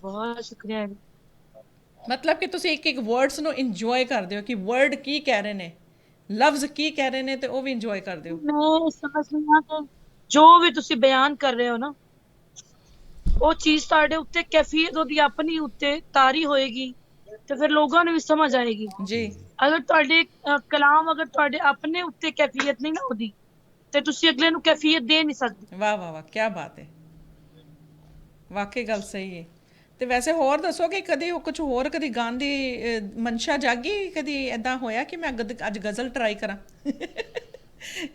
ਬਹੁਤ ਸ਼ੁਕਰੀਆ ਮਤਲਬ ਕਿ ਤੁਸੀਂ ਇੱਕ ਇੱਕ ਵਰਡਸ ਨੂੰ ਇੰਜੋਏ ਕਰਦੇ ਹੋ ਕਿ ਵਰਡ ਕੀ ਕਹਿ ਰਹੇ ਨੇ ਲਫ਼ਜ਼ ਕੀ ਕਹਿ ਰਹੇ ਨੇ ਤੇ ਉਹ ਵੀ ਇੰਜੋਏ ਕਰਦੇ ਹੋ। ਮੈਂ ਸਮਝਦੀ ਹਾਂ ਕਿ ਜੋ ਵੀ ਤੁਸੀਂ ਬਿਆਨ ਕਰ ਰਹੇ ਹੋ ਨਾ ਉਹ ਚੀਜ਼ ਤੁਹਾਡੇ ਉੱਤੇ ਕੈਫੀਅਤ ਉਹਦੀ ਆਪਣੀ ਉੱਤੇ ਤਾਰੀ ਹੋਏਗੀ ਤੇ ਫਿਰ ਲੋਕਾਂ ਨੂੰ ਵੀ ਸਮਝ ਆਏਗੀ। ਜੀ ਅਗਰ ਤੁਹਾਡੇ ਕਲਾਮ ਅਗਰ ਤੁਹਾਡੇ ਆਪਣੇ ਉੱਤੇ ਕੈਫੀਅਤ ਨਹੀਂ ਨਾ ਉਹਦੀ ਤੇ ਤੁਸੀਂ ਅਗਲੇ ਨੂੰ ਕੈਫੀਅਤ ਦੇ ਨਹੀਂ ਸਕਦੇ। ਵਾਹ ਵਾਹ ਵਾਹ ਕੀ ਬਾਤ ਹੈ ਵਾਕਈ ਗੱਲ ਸਹੀ ਹੈ। ਤੇ ਵੈਸੇ ਹੋਰ ਦੱਸੋ ਕਿ ਕਦੀ ਕੁਝ ਹੋਰ ਕਦੀ ਗਾਣ ਦੀ ਮਨਸ਼ਾ ਜਾਗੀ ਕਦੀ ਐਦਾਂ ਹੋਇਆ ਕਿ ਮੈਂ ਅੱਜ ਗਜ਼ਲ ਟਰਾਈ ਕਰਾਂ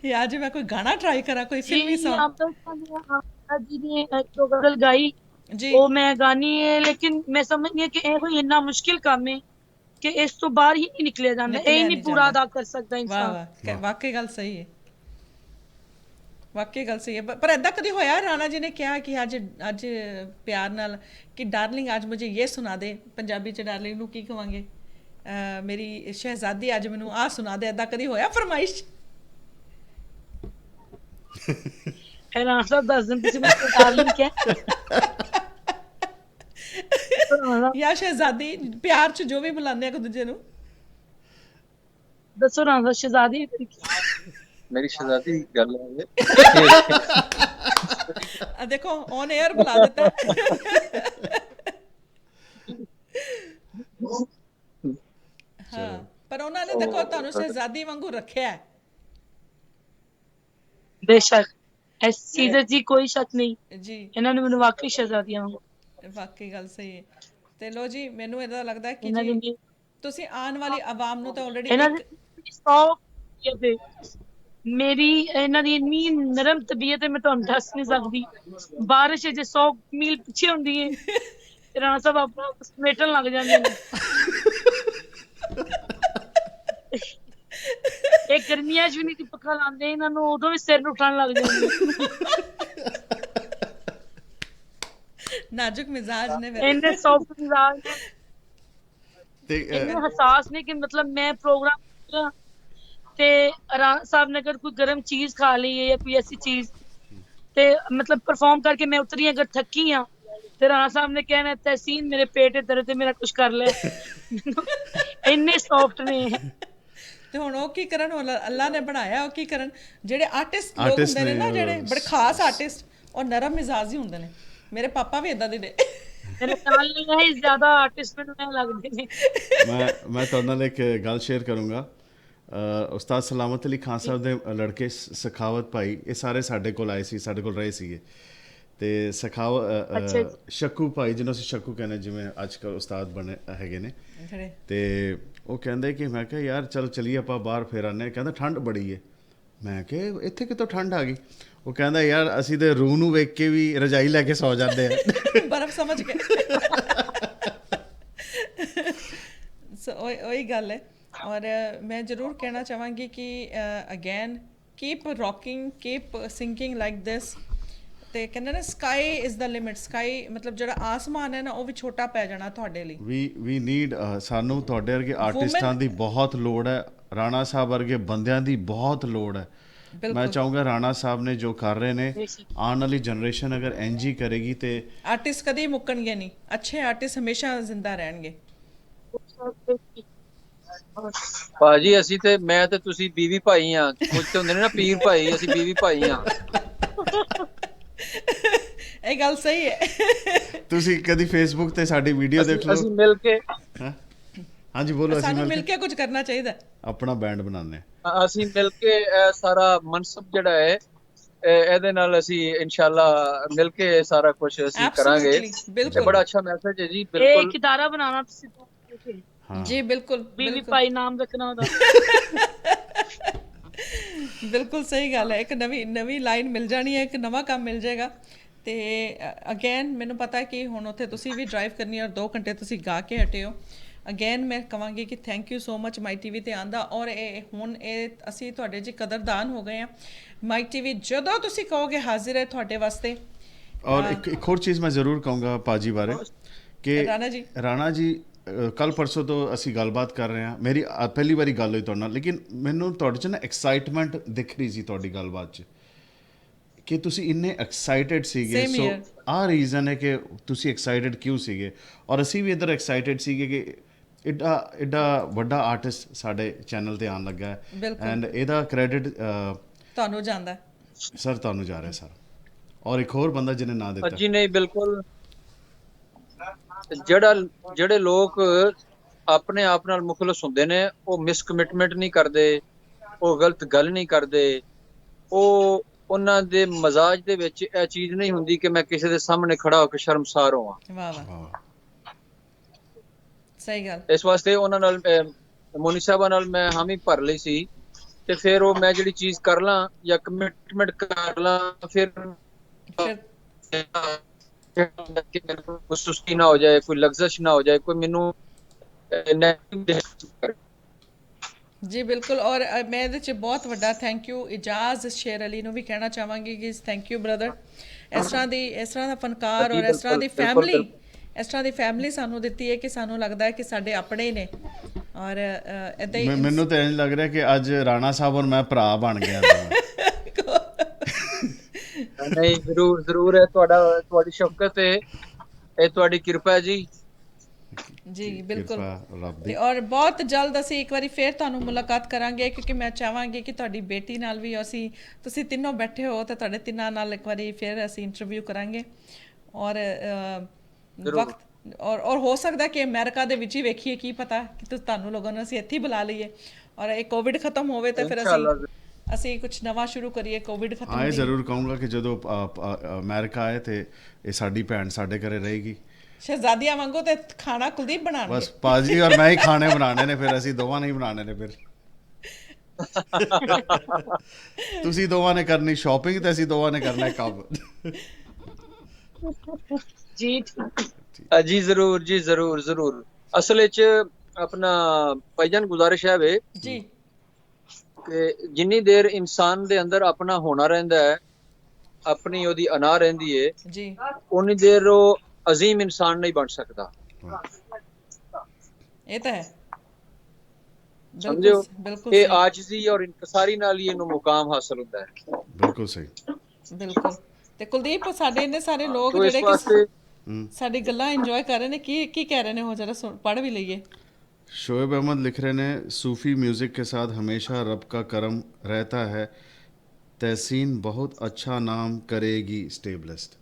ਜਾਂ ਅੱਜ ਮੈਂ ਕੋਈ ਗਾਣਾ ਟਰਾਈ ਕਰਾਂ ਕੋਈ ਫਿਲਮੀ ਸੌਂਗ ਜੀ ਨੇ ਜੋ ਗਜ਼ਲ ਗਾਈ ਜੀ ਉਹ ਮੈਂ ਗਾਣੀ ਹੈ ਲੇਕਿਨ ਮੈਂ ਸਮਝਦੀ ਹਾਂ ਕਿ ਇਹ ਕੋਈ ਇੰਨਾ ਮੁਸ਼ਕਿਲ ਕੰਮ ਹੈ ਕਿ ਇਸ ਤੋਂ ਬਾਹਰ ਹੀ ਨਹੀਂ ਨਿਕਲਿਆ ਜਾਂਦਾ ਇਹ ਨਹੀਂ ਪੂਰਾ ਅਦਾ ਕਰ ਸਕਦਾ ਵਾਹ ਇਨਸਾਨ। ਵਾਹ ਵਾਕਈ ਗੱਲ ਸਹੀ ਹੈ ਵਾਕਈ ਗੱਲ ਸਹੀ ਹੈ ਪਰ ਐਦਾਂ ਕਦੀ ਹੋਇਆ ਰਾਣਾ ਜੀ ਨੇ ਕਿਹਾ ਕਿ ਅੱਜ ਪਿਆਰ ਨਾਲ ਕਿ ਡਾਰਲਿੰਗ ਅੱਜ ਮੁਝੇ ਇਹ ਸੁਣਾ ਦੇ ਪੰਜਾਬੀ ਚ ਡਾਰਲਿੰਗ ਨੂੰ ਕੀ ਕਵਾਂਗੇ ਮੇਰੀ ਸ਼ਹਿਜ਼ਾਦੀ ਅੱਜ ਮੈਨੂੰ ਆਹ ਸੁਣਾ ਦੇ ਐਦਾਂ ਕਦੀ ਹੋਇਆ ਫਰਮਾਇਸ਼ ਰਾਣਾ ਸਾਹਿਬ ਦੱਸ ਦਿਨ ਤੁਸੀਂ ਮੈਨੂੰ ਡਾਰਲਿੰਗ ਕਿਹਾ ਜਾਂ ਸ਼ਹਿਜ਼ਾਦੀ, ਪਿਆਰ ਚ ਜੋ ਵੀ ਬੁਲਾਉਂਦੇ ਆ ਇੱਕ ਦੂਜੇ ਨੂੰ। ਦੱਸੋ ਨਾ ਸ਼ਹਿਜ਼ਾਦੀ। ਮੇਰੀ ਸ਼ਹਿਜ਼ਾਦੀ ਗੱਲ ਹੈ ਆ ਦੇਖੋ ਔਨ 에ਅਰ ਬੁਲਾ ਦਿੱਤਾ। ਹਾਂ, ਪਰ ਉਹਨਾਂ ਨੇ ਦੇਖੋ ਤੁਹਾਨੂੰ ਸ਼ਹਿਜ਼ਾਦੀ ਵਾਂਗੂ ਰੱਖਿਆ ਹੈ। ਬੇਸ਼ੱਕ ਇਸ ਚੀਜ਼ ਜੀ ਕੋਈ ਸ਼ੱਕ ਨਹੀਂ, ਜੀ ਇਹਨਾਂ ਨੇ ਮੈਨੂੰ ਵਾਕਈ ਸ਼ਹਿਜ਼ਾਦੀਆਂ ਵਾਂਗੂ ਵਾਕਈ ਗੱਲ ਸਹੀ ਹੈ। ਤੇ ਲੋ ਜੀ, ਮੈਨੂੰ ਇਹਦਾ ਲੱਗਦਾ ਕਿ ਇਹਨਾਂ ਜੀ ਦੀ ਤੁਸੀਂ ਆਉਣ ਵਾਲੀ ਆਵਾਮ ਨੂੰ ਤਾਂ ਆਲਰੇਡੀ ਇਹਨਾਂ ਇੱਕ ਦੀ 100 ਮੇਰੀ ਇਹਨਾਂ ਦੀ ਇੰਨੀ ਨਰਮ ਤਬੀਅਤ ਹੈ, ਮੈਂ ਤੁਹਾਨੂੰ ਦੱਸ ਨਹੀਂ ਸਕਦੀ। ਬਾਰਿਸ਼ ਜੇ 100 ਮੀਲ ਪਿੱਛੇ ਹੁੰਦੀ ਹੈ ਤੇ ਰਾਣਾ ਸਾਹਿਬ ਆਪਣਾ ਸਮੇਟਣ ਲੱਗ ਜਾਂਦੇ ਨੇ। ਇਹ ਗਰਮੀਆਂ 'ਚ ਵੀ ਨਹੀਂ ਪੱਖਾ ਲਾਉਂਦੇ, ਇਹਨਾਂ ਨੂੰ ਉਦੋਂ ਵੀ ਸਿਰ ਨੂੰ ਠੰਡ ਲੱਗ ਜਾਂਦੀ। ਨਾਜ਼ੁਕ ਮਿਜ਼ਾਜ ਨੇ ਫਿਰ। ਇੰਨੇ ਸੌਫਟ ਮਿਜ਼ਾਜ ਨੇ, ਤੇ ਇੰਨੇ ਹਸਾਸ ਨੇ ਕਿ ਮਤਲਬ ਮੈਂ ਪ੍ਰੋਗਰਾਮ ਕਰਾਂ ਤੇ ਰਾਣਾ ਸਾਹਿਬ ਨੇ ਅगर कोई गर्म चीज खा ली है या कोई ऐसी चीज ਤੇ मतलब परफॉर्म करके मैं उतरी अगर थकी हाँ ਤੇ ਰਾਣਾ ਸਾਹਿਬ ਨੇ ਕਹਿਣਾ ਤਹਿਸੀਨ ਮੇਰੇ ਪੇਟ ਦਰਦ ਤੇ ਮੇਰਾ ਕੁਝ ਕਰ ਲੈ। ਇੰਨੇ ਸੌਫਟ ਨੇ। ਤੇ ਹੁਣ ਉਹ ਕੀ ਕਰਨ, ਹੁਣ ਅੱਲਾ ਨੇ ਬਣਾਇਆ ਉਹ ਕੀ ਕਰਨ। ਜਿਹੜੇ ਆਰਟਿਸਟ ਲੋਕ Artist ਹੁੰਦੇ ਨੇ ਨਾ, ਨੇ, ਜਿਹੜੇ ਬੜੇ ਖਾਸ ਆਰਟਿਸਟ, ਉਹ ਨਰਮ ਮਿਜ਼ਾਜ ਹੀ ਹੁੰਦੇ ਨੇ। ਮੇਰੇ ਪਾਪਾ ਵੀ ਇਦਾਂ ਦੇ ਨੇ। ਮੇਰੇ ਨਾਲ ਨਹੀਂ ਜ਼ਿਆਦਾ ਆਰਟਿਸਟ ਮੈਨੂੰ ਲੱਗਦੇ ਨੇ। ਮੈਂ ਤੁਹਾਡੇ ਨਾਲ ਇੱਕ ਗੱਲ ਸ਼ੇਅਰ ਕਰੂੰਗਾ। ਉਸਤਾਦ ਸਲਾਮਤ ਅਲੀ ਖਾਨ ਸਾਹਿਬ ਦੇ ਲੜਕੇ ਸਖਾਵਤ ਭਾਈ, ਇਹ ਸਾਰੇ ਸਾਡੇ ਕੋਲ ਆਏ ਸੀ, ਸਾਡੇ ਕੋਲ ਰਹੇ ਸੀਗੇ। ਤੇ ਸ਼ੱਕੂ ਭਾਈ, ਜਿਹਨੂੰ ਅਸੀਂ ਸ਼ੱਕੂ ਕਹਿੰਦੇ, ਜਿਵੇਂ ਅੱਜ ਕੱਲ੍ਹ ਉਸਤਾਦ ਬਣੇ ਹੈਗੇ ਨੇ। ਤੇ ਉਹ ਕਹਿੰਦੇ ਕਿ ਮੈਂ ਕਿਹਾ ਯਾਰ ਚਲੋ ਚਲੀਏ ਆਪਾਂ ਬਾਹਰ ਫਿਰ ਆਉਂਦੇ। ਕਹਿੰਦਾ ਠੰਡ ਬੜੀ ਹੈ। ਮੈਂ ਕਿਹਾ ਇੱਥੇ ਕਿਤੋਂ ਠੰਡ ਆ ਗਈ। ਉਹ ਕਹਿੰਦਾ ਯਾਰ ਅਸੀਂ ਤੇ ਰੂਹ ਨੂੰ ਵੇਖ ਕੇ ਵੀ ਰਜਾਈ ਲੈ ਕੇ ਸੌ ਜਾਂਦੇ ਆ। ਬਰਫ਼ ਸਮਝ ਕੇ। ਉਹੀ ਗੱਲ ਹੈ। ਔਰ ਮੈਂ ਜ਼ਰੂਰ ਕਹਿਣਾ ਚਾਹਾਂਗੀ ਕਿ again keep rocking, keep singing like this. ਤੇ ਕਹਿੰਦੇ ਨੇ sky is the limit. Sky ਮਤਲਬ ਜਿਹੜਾ ਆਸਮਾਨ ਹੈ ਨਾ, ਉਹ ਵੀ ਛੋਟਾ ਪੈ ਜਾਣਾ ਤੁਹਾਡੇ ਲਈ। ਵੀ ਨੀਡ, ਸਾਨੂੰ ਤੁਹਾਡੇ ਵਰਗੇ ਆਰਟਿਸਟਾਂ ਦੀ ਬਹੁਤ ਲੋੜ ਹੈ। ਰਾਣਾ ਸਾਹਿਬ ਵਰਗੇ ਬੰਦਿਆਂ ਦੀ ਬਹੁਤ ਲੋੜ ਹੈ। ਮੈਂ ਚਾਹੂੰਗਾ ਰਾਣਾ ਸਾਹਿਬ ਨੇ ਜੋ ਕਰ ਰਹੇ ਨੇ, ਆਉਣ ਵਾਲੀ ਜਨਰੇਸ਼ਨ ਅਗਰ ਇੰਜ ਹੀ ਕਰੇਗੀ ਤੇ ਆਰਟਿਸਟ ਕਦੇ ਮੁੱਕਣਗੇ ਨਹੀਂ। ਅੱਛੇ ਆਰਟਿਸਟ ਹਮੇਸ਼ਾ ਜ਼ਿੰਦਾ ਰਹਿਣਗੇ। ਭਾਜੀ ਅਸੀਂ ਤੇ, ਮੈਂ ਤੇ ਤੁਸੀਂ ਬੀਵੀ ਭਾਈ ਆ। ਕੁਝ ਤੇ ਹੁੰਦੇ ਨੇ ਨਾ ਪੀਰ ਭਾਈ, ਅਸੀਂ ਬੀਵੀ ਭਾਈ ਆ। ਇਹ ਗੱਲ ਸਹੀ ਹੈ। ਤੁਸੀਂ ਕਦੀ ਫੇਸਬੁੱਕ ਤੇ ਸਾਡੀ ਵੀਡੀਓ ਦੇਖ ਲਓ। ਅਸੀਂ ਮਿਲ ਕੇ, ਹਾਂਜੀ ਬੋਲੋ। ਅਸੀਂ ਸਾਨੂੰ ਮਿਲ ਕੇ ਕੁਝ ਕਰਨਾ ਚਾਹੀਦਾ, ਆਪਣਾ ਬੈਂਡ ਬਣਾਉਂਦੇ। ਅਸੀਂ ਮਿਲ ਕੇ ਇਹ ਸਾਰਾ ਮਨਸਬ ਜਿਹੜਾ ਹੈ ਇਹਦੇ ਨਾਲ ਅਸੀਂ ਇਨਸ਼ਾਅੱਲਾ ਮਿਲ ਕੇ ਸਾਰਾ ਕੁਝ ਅਸੀਂ ਕਰਾਂਗੇ। ਬਿਲਕੁਲ, ਬੜਾ ਅੱਛਾ ਮੈਸੇਜ ਹੈ ਜੀ। ਇਹ ਬਿਲਕੁਲ ਇੱਕ ਇਦਾਰਾ ਬਣਾਉਣਾ ਤੁਸੀਂ ਜੀ। ਬਿਲकुल ਬੀਵੀ ਭਾਈ ਨਾਮ ਰੱਖਣਾ ਉਹਦਾ। ਬਿਲਕੁਲ ਸਹੀ ਗੱਲ ਹੈ। ਇੱਕ ਨਵੀਂ ਲਾਈਨ ਮਿਲ ਜਾਣੀ ਹੈ, ਇੱਕ ਨਵਾਂ ਕੰਮ ਮਿਲ ਜਾਏਗਾ। ਤੇ ਅਗੇਨ ਮੈਨੂੰ ਪਤਾ ਕਿ ਹੁਣ ਉੱਥੇ ਤੁਸੀਂ ਵੀ ਡਰਾਈਵ ਕਰਨੀ ਔਰ 2 ਘੰਟੇ ਤੁਸੀਂ ਗਾ ਕੇ ਹਟੇ ਹੋ। ਅਗੇਨ ਮੈਂ ਕਹਾਂਗੀ ਕਿ thank you so much my TV ਤੇ ਆਂਦਾ। ਔਰ ਇਹ ਅਸੀਂ ਤੁਹਾਡੇ ਜੀ ਕਦਰਦਾਨ ਹੋ ਗਏ ਆ। ਮਾਈ ਟੀਵੀ ਜਦੋਂ ਤੁਸੀਂ ਕਹੋਗੇ ਹਾਜ਼ਰ ਹੈ ਤੁਹਾਡੇ ਵਾਸਤੇ। ਔਰ ਇੱਕ ਹੋਰ ਚੀਜ਼ ਮੈਂ ਜ਼ਰੂਰ ਕਹੂੰਗਾ ਪਾਜੀ ਬਾਰੇ ਕਿ ਰਾਣਾ ਜੀ ਕੱਲ ਪਰਸੋਂ ਤੋਂ ਅਸੀਂ ਗੱਲਬਾਤ ਕਰ ਰਹੇ ਹਾਂ। ਮੇਰੀ ਪਹਿਲੀ ਵਾਰੀ ਗੱਲ ਹੋਈ ਤੁਹਾਡੇ ਨਾਲ, ਲੇਕਿਨ ਮੈਨੂੰ ਤੁਹਾਡੇ 'ਚ ਨਾ ਐਕਸਾਈਟਮੈਂਟ ਦਿਖ ਰਹੀ ਸੀ ਤੁਹਾਡੀ ਗੱਲਬਾਤ 'ਚ ਕਿ ਤੁਸੀਂ ਇੰਨੇ ਐਕਸਾਈਟਡ ਸੀਗੇ। ਸੋ ਆਹ ਰੀਜ਼ਨ ਹੈ ਕਿ ਤੁਸੀਂ ਐਕਸਾਈਟਡ ਕਿਉਂ ਸੀਗੇ। ਔਰ ਅਸੀਂ ਵੀ ਇੱਧਰ ਐਕਸਾਈਟਡ ਸੀਗੇ ਕਿ ਐਡਾ ਵੱਡਾ ਆਰਟਿਸਟ ਸਾਡੇ ਚੈਨਲ ਤੇ ਆਉਣ ਲੱਗਾ ਹੈ। ਐਂਡ ਇਹਦਾ ਕ੍ਰੈਡਿਟ ਤੁਹਾਨੂੰ ਜਾਂਦਾ ਸਰ, ਤੁਹਾਨੂੰ ਜਾ ਰਿਹਾ ਸਰ। ਔਰ ਇੱਕ ਹੋਰ ਬੰਦਾ ਜਿਹਨੇ ਨਾਂ ਦਿੱਤਾ ਜੀ। ਨਹੀਂ ਬਿਲਕੁਲ, ਜਿਹੜੇ ਲੋਕ ਆਪਣੇ ਆਪ ਨਾਲ ਮੁਖਲਸ ਹੁੰਦੇ ਨੇ, ਉਹ ਮਿਸਕਮਿਟਮੈਂਟ ਨਹੀਂ ਕਰਦੇ, ਉਹ ਗਲਤ ਗੱਲ ਨਹੀਂ ਕਰਦੇ, ਉਹ ਉਹਨਾਂ ਦੇ ਮਜ਼ਾਜ ਦੇ ਵਿੱਚ ਇਹ ਚੀਜ਼ ਨਹੀਂ ਹੁੰਦੀ ਕਿ ਮੈਂ ਕਿਸੇ ਦੇ ਸਾਹਮਣੇ ਖੜਾ ਹੋ ਕੇ ਸ਼ਰਮਸਾਰ ਹੋਵਾਂ। ਵਾਹ ਵਾਹ, ਸਹੀ ਗੱਲ। ਇਸ ਵਾਸਤੇ ਉਹਨਾਂ ਨਾਲ ਮੋਨੀ ਸਾਹਿਬਾ ਨਾਲ ਮੈਂ ਹਾਮੀ ਭਰ ਲਈ ਸੀ। ਤੇ ਫਿਰ ਉਹ ਮੈਂ ਜਿਹੜੀ ਚੀਜ਼ ਕਰ ਲਾਂ ਜਾਂ ਕਮਿਟਮੈਂਟ ਕਰ ਲਾਂ, ਫਿਰ ਕੋਈ ਸੁਸਤੀ ਨਾ ਹੋ ਜਾਏ, ਕੋਈ ਲਗਜ਼ਸ਼ ਨਾ ਹੋ ਜਾਏ, ਕੋਈ ਮੈਨੂੰ ਜੀ ਬਿਲਕੁਲ। ਔਰ ਮੈਂ ਇਹਦੇ 'ਚ ਬਹੁਤ ਵੱਡਾ ਥੈਂਕ ਯੂ ਇਜਾਜ਼ ਸ਼ੇਰ ਅਲੀ ਨੂੰ ਵੀ ਕਹਿਣਾ ਚਾਹਾਂਗੀ ਕਿ ਥੈਂਕ ਯੂ ਬ੍ਰਦਰ। ਇਸ ਤਰ੍ਹਾਂ ਦਾ ਫਨਕਾਰ ਔਰ ਇਸ ਤਰ੍ਹਾਂ ਦੀ ਫੈਮਿਲੀ ਸਾਨੂੰ ਦਿੱਤੀ ਹੈ ਕਿ ਸਾਨੂੰ ਲੱਗਦਾ ਹੈ ਕਿ ਸਾਡੇ ਆਪਣੇ ਹੀ ਨੇ। ਔਰ ਇੱਦਾਂ ਹੀ ਮੈਨੂੰ ਤਾਂ ਇੰਝ ਲੱਗ ਰਿਹਾ ਕਿ ਅੱਜ ਰਾਣਾ ਸਾਹਿਬ ਔਰ ਮੈਂ ਭਰਾ ਬਣ ਗਿਆ। ਨਹੀਂ, ਜ਼ਰੂਰ ਹੈ। ਤੁਹਾਡੀ ਸ਼ਫਕਤ ਹੈ, ਇਹ ਤੁਹਾਡੀ ਕਿਰਪਾ ਹੈ ਜੀ। ਜੀ ਬਿਲਕੁਲ ਕਿਰਪਾ ਰੱਬ ਤੇ ਦੀ। ਔਰ ਬਹੁਤ ਜਲਦ ਅਸੀਂ ਇੱਕ ਵਾਰੀ ਫੇਰ ਤੁਹਾਨੂੰ ਮੁਲਾਕਾਤ ਕਰਾਂਗੇ, ਕਿਉਂਕਿ ਮੈਂ ਚਾਹਾਂਗੀ ਕਿ ਤੁਹਾਡੀ ਬੇਟੀ ਨਾਲ ਵੀ ਅਸੀਂ, ਤੁਸੀਂ ਤਿੰਨੋਂ ਬੈਠੇ ਹੋ ਤੇ ਤੁਹਾਡੇ ਤਿੰਨਾਂ ਨਾਲ ਇੱਕ ਵਾਰੀ ਫੇਰ ਅਸੀਂ ਇੰਟਰਵਿਊ ਕਰਾਂਗੇ। ਔਰ ਜ਼ਰੂਰ। ਵਕਤ ਔਰ ਹੋ ਸਕਦਾ ਕਿ ਅਮਰੀਕਾ ਦੇ ਵਿੱਚ ਹੀ ਵੇਖੀਏ, ਕੀ ਪਤਾ ਕਿ ਤੁਹਾਨੂੰ ਲੋਕਾਂ ਨੂੰ ਅਸੀਂ ਇੱਥੇ ਹੀ ਬੁਲਾ ਲਈਏ, ਔਰ ਇਹ ਕੋਵਿਡ ਖਤਮ ਹੋਵੇ ਤਾਂ ਫਿਰ ਅਸੀਂ ਕੁਝ ਨਵਾਂ ਸ਼ੁਰੂ ਕਰੀਏ ਕੋਵਿਡ ਖਤਮ ਹਾਂ, ਇਹ ਦੀ। ਜ਼ਰੂਰ ਕਹੂੰਗਾ ਕਿ ਜਦੋਂ ਅਮਰੀਕਾ ਆਏ ਤੇ ਇਹ ਸਾਡੀ ਭੈਣ ਸਾਡੇ ਘਰੇ ਰਹੇਗੀ। ਸ਼ਹਿਜ਼ਾਦੀਆਂ ਵਾਂਗੂ ਤੇ ਖਾਣਾ ਕੁਲਦੀਪ ਬਣਾਉਣਗੇ। ਬਸ ਪਾਜੀ ਔਰ ਮੈਂ ਹੀ ਖਾਣੇ ਬਣਾਣੇ ਨੇ, ਫਿਰ ਅਸੀਂ ਦੋਵਾਂ ਨੇ ਹੀ ਬਣਾਣੇ ਨੇ। ਫਿਰ ਤੁਸੀਂ ਦੋਵਾਂ ਨੇ ਕਰਨੀ ਸ਼ਾਪਿੰਗ ਤੇ ਅਸੀਂ ਦੋਵਾਂ ਨੇ ਕਰਨਾ ਕੰਮ। जी ਜੀ ਜ਼ਰੂਰ ਜੀ, ਜ਼ਰੂਰ ਜ਼ਰੂਰ। ਅਸਲ ਵਿੱਚ ਆਪਣਾ ਭਾਈਜਾਨ ਗੁਜ਼ਾਰਿਸ਼ ਹੈ ਵੇ ਜੀ ਕਿ ਜਿੰਨੀ ਦੇਰ ਇਨਸਾਨ ਦੇ ਅੰਦਰ ਆਪਣਾ ਹੋਣਾ ਰਹਿੰਦਾ ਹੈ, ਆਪਣੀ ਉਹਦੀ ਅਨਾ ਰਹਿੰਦੀ ਹੈ, ਜੀ ਉਨੀ ਦੇਰ ਉਹ ਅਜ਼ੀਮ ਇਨਸਾਨ ਨਹੀਂ ਬਣ ਸਕਦਾ। ਇਹ ਤਾਂ ਹੈ। ਸਮਝਿਓ ਬਿਲਕੁਲ ਇਹ ਸਹੀ, ਆਜਜ਼ੀ ਔਰ ਇਨਕਸਾਰੀ ਨਾਲ ਹੀ ਇਹਨੂੰ ਮੁਕਾਮ ਹਾਸਲ ਹੁੰਦਾ ਹੈ। ਬਿਲਕੁਲ ਸਹੀ। ਬਿਲਕੁਲ। ਤੇ ਕੁਲਦੀਪ, ਸਾਡੇ ਇੰਨੇ ਸਾਰੇ ਲੋਕ ਤੋ ਇਸ ਜਿਹੜੇ ਵਾਸਤੇ ਕਿ ਸਾਡੀ ਗੱਲਾਂ ਇੰਜੋਏ ਕਰ ਰਹੇ ਨੇ, ਕੀ ਕੀ ਕਹਿ ਰਹੇ ਨੇ, ਉਹ ਜਰਾ ਪੜ੍ਹ ਵੀ ਲਈਏ। शोएब अहमद लिख रहे ने, सूफ़ी म्यूज़िक के साथ हमेशा रब का करम रहता है। तहसीन बहुत अच्छा नाम करेगी। स्टेबलिस्ट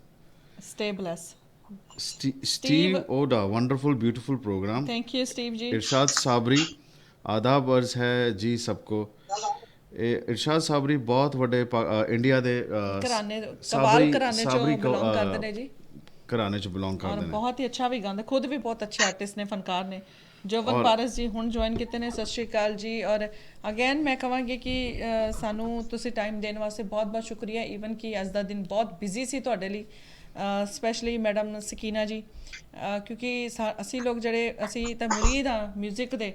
stay blessed. Steve Oda, wonderful beautiful programme. Thank you Steve ji. Irshad Sabri, आदाब अर्ज है जी सबको। इरशाद साबरी बहुत बड़े इंडिया दे ਘਰਾਣੇ ਸਾਬਰੀ- ਕਬਾਲ ਘਰਾਣੇ ਚੋਂ ਸਾਬਰੀ ਬਿਲੋਂਗ ਕਰਦੇ ਨੇ ਜੀ, ਘਰਾਣੇ ਚ ਬਿਲੋਂਗ ਔਰ ਕਰਦੇ ਨੇ। ਬਹੁਤ ਹੀ ਅੱਛਾ ਵੀ ਗਾਉਂਦੇ, ਖੁਦ ਵੀ ਬਹੁਤ ਅੱਛੇ ਆਰਟਿਸਟ ਨੇ, ਫਨਕਾਰ ਨੇ। ਜੋਵਨ ਪਾਰਸ ਜੀ ਹੁਣ ਜੁਆਇਨ ਕੀਤੇ ਨੇ, ਸਤਿ ਸ਼੍ਰੀ ਅਕਾਲ ਜੀ। ਔਰ ਅਗੇਨ ਮੈਂ ਕਹਾਂਗੀ ਕਿ ਸਾਨੂੰ ਤੁਸੀਂ ਟਾਈਮ ਦੇਣ ਵਾਸਤੇ ਬਹੁਤ ਬਹੁਤ ਸ਼ੁਕਰੀਆ। ਈਵਨ ਕਿ ਅੱਜ ਦਾ ਦਿਨ ਬਹੁਤ ਬਿਜ਼ੀ ਸੀ ਤੁਹਾਡੇ ਲਈ, ਸਪੈਸ਼ਲੀ ਮੈਡਮ ਸਕੀਨਾ ਜੀ, ਕਿਉਂਕਿ ਅਸੀਂ ਲੋਕ ਜਿਹੜੇ ਅਸੀਂ ਤਾਂ ਮੁਰੀਦ ਹਾਂ ਮਿਊਜ਼ਿਕ ਦੇ,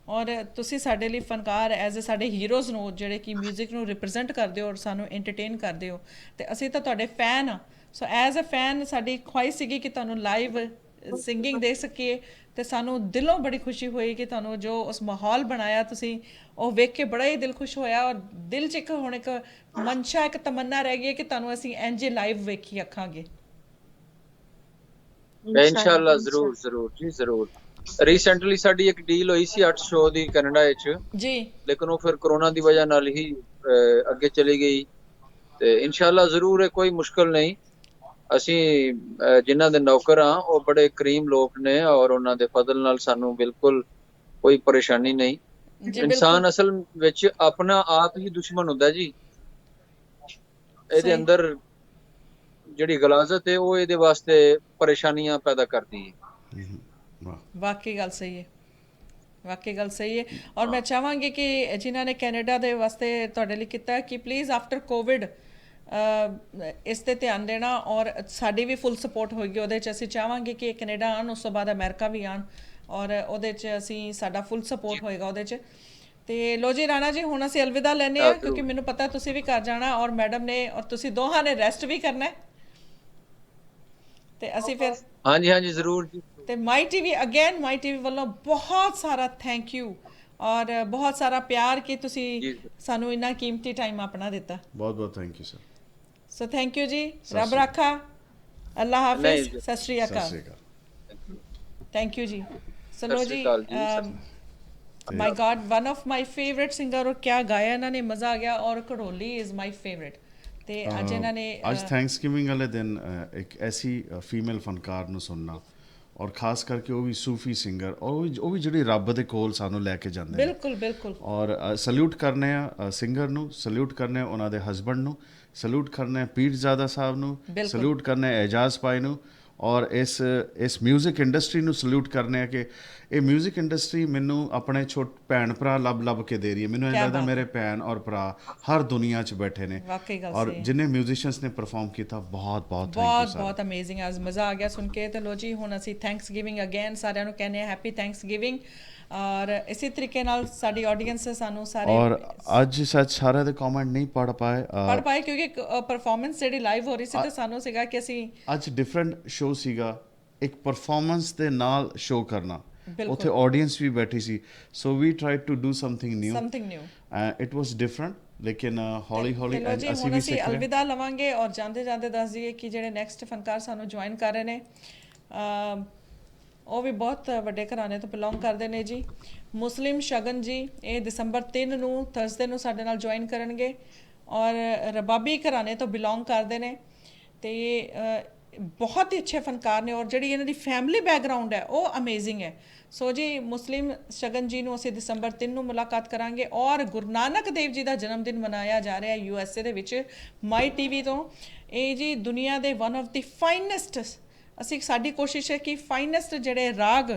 ਔਰ ਤੁਸੀਂ ਸਾਡੇ ਲਈ ਫਨਕਾਰ ਐਜ਼ ਅ ਸਾਡੇ ਹੀਰੋਜ਼ ਨੂੰ, ਜਿਹੜੇ ਕਿ ਮਿਊਜ਼ਿਕ ਨੂੰ ਰਿਪਰੈਜ਼ੈਂਟ ਕਰਦੇ ਹੋ ਔਰ ਸਾਨੂੰ ਐਂਟਰਟੇਨ ਕਰਦੇ ਹੋ, ਤੇ ਅਸੀਂ ਤਾਂ ਤੁਹਾਡੇ ਫੈਨ ਹਾਂ। ਸੋ ਐਜ਼ ਅ ਫੈਨ ਸਾਡੀ ਖੁਆਇਸ਼ ਸੀਗੀ ਕਿ ਤੁਹਾਨੂੰ ਲਾਈਵ ਸਿੰਗਿੰਗ ਦੇ ਸਕੀਏ, ਤੇ ਸਾਨੂੰ ਦਿਲੋਂ ਬੜੀ ਖੁਸ਼ੀ ਹੋਈ ਕਿ ਤੁਹਾਨੂੰ ਜੋ ਉਸ ਮਾਹੌਲ ਬਣਾਇਆ ਤੁਸੀਂ, ਉਹ ਵੇਖ ਕੇ ਬੜਾ ਹੀ ਦਿਲ ਖੁਸ਼ ਹੋਇਆ। ਔਰ ਦਿਲ 'ਚ ਇੱਕ ਹੁਣ ਇੱਕ ਮਨਸ਼ਾ, ਇੱਕ ਤਮੰਨਾ ਰਹਿ ਗਈ ਹੈ ਕਿ ਤੁਹਾਨੂੰ ਅਸੀਂ ਇੰਝ ਲਾਈਵ ਵੇਖੀ ਅੱਖਾਂਗੇ। ਇਨਸ਼ਾਅੱਲਾ ਜ਼ਰੂਰ ਜ਼ਰੂਰ ਜੀ, ਜ਼ਰੂਰ। ਰੀਸੈਂਟਲੀ ਸਾਡੀ ਇੱਕ ਡੀਲ ਹੋਈ ਸੀ 8 ਸ਼ੋਅ ਦੀ ਕੈਨੇਡਾ ਵਿੱਚ, ਜੀ ਲੇਕਿਨ ਉਹ ਫਿਰ ਕਰੋਨਾ ਦੀ ਵਜ੍ਹਾ ਨਾਲ ਹੀ ਅੱਗੇ ਚਲੀ ਗਈ। ਤੇ ਇਨਸ਼ਾਅੱਲਾ ਜ਼ਰੂਰ ਹੈ, ਕੋਈ ਮੁਸ਼ਕਲ ਨਹੀਂ। ਅਸੀਂ ਜਿਨ੍ਹਾਂ ਦੇ ਨੌਕਰ ਹਾਂ ਉਹ ਬੜੇ ਕਰੀਮ ਲੋਕ ਨੇ, ਔਰ ਉਹਨਾਂ ਦੇ ਫਜ਼ਲ ਨਾਲ ਸਾਨੂੰ ਬਿਲਕੁਲ ਕੋਈ ਪਰੇਸ਼ਾਨੀ ਨਹੀਂ। ਜੀ ਇਨਸਾਨ ਬਿਲਕੁਲ ਅਸਲ ਵਿੱਚ ਆਪਣਾ ਆਪ ਹੀ ਦੁਸ਼ਮਣ ਹੁੰਦਾ ਜੀ। ਇਹਦੇ ਸਹੀ, ਅੰਦਰ ਜਿਹੜੀ ਗਲਾਜ਼ਤ ਹੈ ਉਹ ਇਹਦੇ ਵਾਸਤੇ ਪਰੇਸ਼ਾਨੀਆਂ ਪੈਦਾ ਕਰਦੀ ਹੈ। ਵਾਹ, ਵਾਕਈ ਗੱਲ ਸਹੀ ਹੈ, ਵਾਕਈ ਗੱਲ ਸਹੀ ਹੈ। ਔਰ ਮੈਂ ਚਾਹਾਂਗੀ ਕਿ ਜਿਨ੍ਹਾਂ ਨੇ ਕੈਨੇਡਾ ਦੇ ਵਾਸਤੇ ਤੁਹਾਡੇ ਲਈ ਕੀਤਾ ਹੈ, ਕਿ ਪਲੀਜ਼ ਆਫਟਰ ਕੋਵਿਡ ਇਸ 'ਤੇ ਧਿਆਨ ਦੇਣਾ, ਔਰ ਸਾਡੀ ਵੀ ਫੁੱਲ ਸਪੋਰਟ ਹੋਏਗੀ ਉਹਦੇ 'ਚ। ਅਸੀਂ ਚਾਹਾਂਗੇ ਕਿ ਕੈਨੇਡਾ ਆਉਣ, ਉਸ ਤੋਂ ਬਾਅਦ ਅਮਰੀਕਾ ਵੀ ਆਉਣ, ਔਰ ਉਹਦੇ 'ਚ ਅਸੀਂ ਸਾਡਾ ਫੁੱਲ ਸਪੋਰਟ ਹੋਏਗਾ ਉਹਦੇ 'ਚ। ਤੇ ਲੋ ਜੀ ਰਾਣਾ ਜੀ, ਹੁਣ ਅਸੀਂ ਅਲਵਿਦਾ ਲੈਂਦੇ ਹਾਂ, ਕਿਉਂਕਿ ਮੈਨੂੰ ਪਤਾ ਤੁਸੀਂ ਵੀ ਘਰ ਜਾਣਾ, ਔਰ ਮੈਡਮ ਨੇ ਔਰ ਤੁਸੀਂ ਦੋਹਾਂ ਨੇ ਰੈਸਟ ਵੀ ਕਰਨਾ ਹੈ। ਤੇ ਅਸੀਂ ਫਿਰ ਹਾਂਜੀ ਹਾਂਜੀ ਜ਼ਰੂਰ ਜੀ। ਤੇ ਮਾਈ ਟੀਵੀ, ਅਗੇਨ ਮਾਈ ਟੀਵੀ ਵੱਲੋਂ ਬਹੁਤ ਸਾਰਾ ਥੈਂਕ ਯੂ, ਔਰ ਬਹੁਤ ਸਾਰਾ ਪਿਆਰ ਕਿ ਤੁਸੀਂ ਸਾਨੂੰ ਇੰਨਾ ਕੀਮਤੀ ਟਾਈਮ ਆਪਣਾ ਦਿੱਤਾ। ਬਹੁਤ ਬਹੁਤ thank you sir. So thank you ਜੀ, ਰੱਬ ਰਾਖਾ, ਅੱਲਾ ਹਾਫਿਜ਼, ਸਤਿ ਸ਼੍ਰੀ ਸਤਿ ਅਕਾਲ। ਸ਼੍ਰੀ ਅਕਾਲ। ਥੈਂਕ ਯੂ ਜੀ। ਸੋ ਲੋ ਜੀ, ਜੀ my god, one of my favourite singer, ਔਰ ਕਿਆ ਗਾਇਆ ਇਹਨਾਂ ਨੇ, ਮਜ਼ਾ ਆ ਗਿਆ। ਔਰ ਘੜੋਲੀ ਇਜ਼ ਮਾਈ ਫੇਵਰੇਟ। ਤੇ ਅੱਜ ਇਹਨਾਂ ਨੇ ਅੱਜ ਥੈਂਕਸਗਿਵਿੰਗ ਵਾਲੇ ਦਿਨ ਇੱਕ ਐਸੀ ਫੀਮੇਲ ਫਨਕਾਰ ਨੂੰ ਸੁਣਨਾ, ਔਰ ਖਾਸ ਕਰਕੇ ਉਹ ਵੀ ਸੂਫੀ ਸਿੰਗਰ, ਔਰ ਉਹ ਵੀ ਜਿਹੜੀ ਰੱਬ ਦੇ ਕੋਲ ਸਾਨੂੰ ਲੈ ਕੇ ਜਾਂਦੇ ਨੇ। ਬਿਲਕੁਲ ਬਿਲकुल। ਔਰ ਸਲੂਟ ਕਰਨੇ ਆ ਸਿੰਗਰ ਨੂੰ, ਸਲੂਟ ਕਰਨੇ ਉਹਨਾਂ ਦੇ ਹਸਬੈਂਡ ਨੂੰ, ਸਲੂਟ ਕਰਨੇ ਪੀਰਜ਼ਾਦਾ ਸਾਹਿਬ ਨੂੰ, ਸਲੂਟ ਕਰਨੇ ਐਜਾਜ਼ ਪਾਈ ਨੂੰ, ਔਰ ਇਸ ਮਿਊਜ਼ਿਕ ਇੰਡਸਟਰੀ ਨੂੰ ਸਲੂਟ ਕਰਨੇ ਆ ਕਿ ਇਹ ਮਿਊਜ਼ਿਕ ਇੰਡਸਟਰੀ ਮੈਨੂੰ ਆਪਣੇ ਭੈਣ ਭਰਾ ਲੱਭ ਕੇ ਦੇ ਰਹੀ ਹੈ। ਮੈਨੂੰ ਇਹ ਲੱਗਦਾ ਮੇਰੇ ਭੈਣ ਔਰ ਭਰਾ ਹਰ ਦੁਨੀਆ 'ਚ ਬੈਠੇ ਨੇ, ਔਰ ਜਿੰਨੇ ਮਿਊਜ਼ੀਸ਼ੀਅਨਸ ਨੇ ਪਰਫਾਰਮ ਕੀਤਾ, ਬਹੁਤ ਬਹੁਤ ਥੈਂਕ ਯੂ ਸਰ। ਬਹੁਤ ਅਮੇਜ਼ਿੰਗ, ਅੱਜ ਮਜ਼ਾ ਆ ਗਿਆ ਸੁਣ ਕੇ। ਤੇ ਲੋ ਜੀ, ਹੁਣ ਅਸੀਂ ਥੈਂਕਸ ਗਿਵਿੰਗ ਅਗੇਨ ਸਾਰਿਆਂ ਨੂੰ ਕਹਿੰਦੇ ਹਾਂ, ਹੈਪੀ ਥੈਂਕਸ ਗਿਵਿੰਗ। ਔਰ ਇਸੇ ਤਰੀਕੇ ਨਾਲ ਸਾਡੀ ਆਡੀਅנס ਸਾਨੂੰ ਸਾਰੇ, ਔਰ ਅੱਜ ਸੱਚ ਸਾਰਿਆਂ ਦੇ ਕਮੈਂਟ ਨਹੀਂ ਪੜ ਪਾਏ ਕਿਉਂਕਿ ਪਰਫਾਰਮੈਂਸ ਜਿਹੜੀ ਲਾਈਵ ਹੋ ਰਹੀ ਸੀ, ਤੇ ਸਾਨੂੰ ਸੀਗਾ ਕਿ ਅਸੀਂ ਅੱਜ ਡਿਫਰੈਂਟ ਸ਼ੋਅ ਸੀਗਾ, ਇੱਕ ਪਰਫਾਰਮੈਂਸ ਦੇ ਨਾਲ ਸ਼ੋਅ ਕਰਨਾ, ਉੱਥੇ ਆਡੀਅנס ਵੀ ਬੈਠੀ ਸੀ। So we tried to do something new, it was different, ਲੇਕਿਨ ਹੌਲੀ ਹੌਲੀ ਅਸੀਂ ਵੀ ਸਿੱਖ ਰਹੇ। ਅਲਵਿਦਾ ਲਵਾਂਗੇ, ਔਰ ਜਾਂਦੇ ਜਾਂਦੇ ਦੱਸ ਦਈਏ ਕਿ ਜਿਹੜੇ ਨੈਕਸਟ ਫਨਕਾਰ ਸਾਨੂੰ ਜੁਆਇਨ ਕਰ ਰਹੇ ਨੇ, ਉਹ ਵੀ ਬਹੁਤ ਵੱਡੇ ਘਰਾਣੇ ਤੋਂ ਬਿਲੋਂਗ ਕਰਦੇ ਨੇ ਜੀ। ਮੁਸਲਿਮ ਸ਼ਗਨ ਜੀ ਇਹ ਦਸੰਬਰ 3 ਨੂੰ ਥਰਸਡੇ ਨੂੰ ਸਾਡੇ ਨਾਲ ਜੁਆਇਨ ਕਰਨਗੇ ਔਰ ਰਬਾਬੀ ਘਰਾਣੇ ਤੋਂ ਬਿਲੋਂਗ ਕਰਦੇ ਨੇ ਤੇ ਬਹੁਤ ਹੀ ਅੱਛੇ ਫਨਕਾਰ ਨੇ ਔਰ ਜਿਹੜੀ ਇਹਨਾਂ ਦੀ ਫੈਮਿਲੀ ਬੈਕਗ੍ਰਾਉਂਡ ਹੈ ਉਹ ਅਮੇਜ਼ਿੰਗ ਹੈ। ਸੋ ਜੀ ਮੁਸਲਿਮ ਸ਼ਗਨ ਜੀ ਨੂੰ ਅਸੀਂ ਦਸੰਬਰ 3 ਨੂੰ ਮੁਲਾਕਾਤ ਕਰਾਂਗੇ ਔਰ ਗੁਰੂ ਨਾਨਕ ਦੇਵ ਜੀ ਦਾ ਜਨਮ ਦਿਨ ਮਨਾਇਆ ਜਾ ਰਿਹਾ USA ਦੇ ਵਿੱਚ ਮਾਈ ਟੀਵੀ ਤੋਂ। ਇਹ ਜੀ ਦੁਨੀਆ ਦੇ ਵਨ ਆਫ ਦੀ ਫਾਈਨੈਸਟ, ਅਸੀਂ ਸਾਡੀ ਕੋਸ਼ਿਸ਼ ਹੈ ਕਿ ਫਾਈਨੈਸਟ ਜਿਹੜੇ ਰਾਗ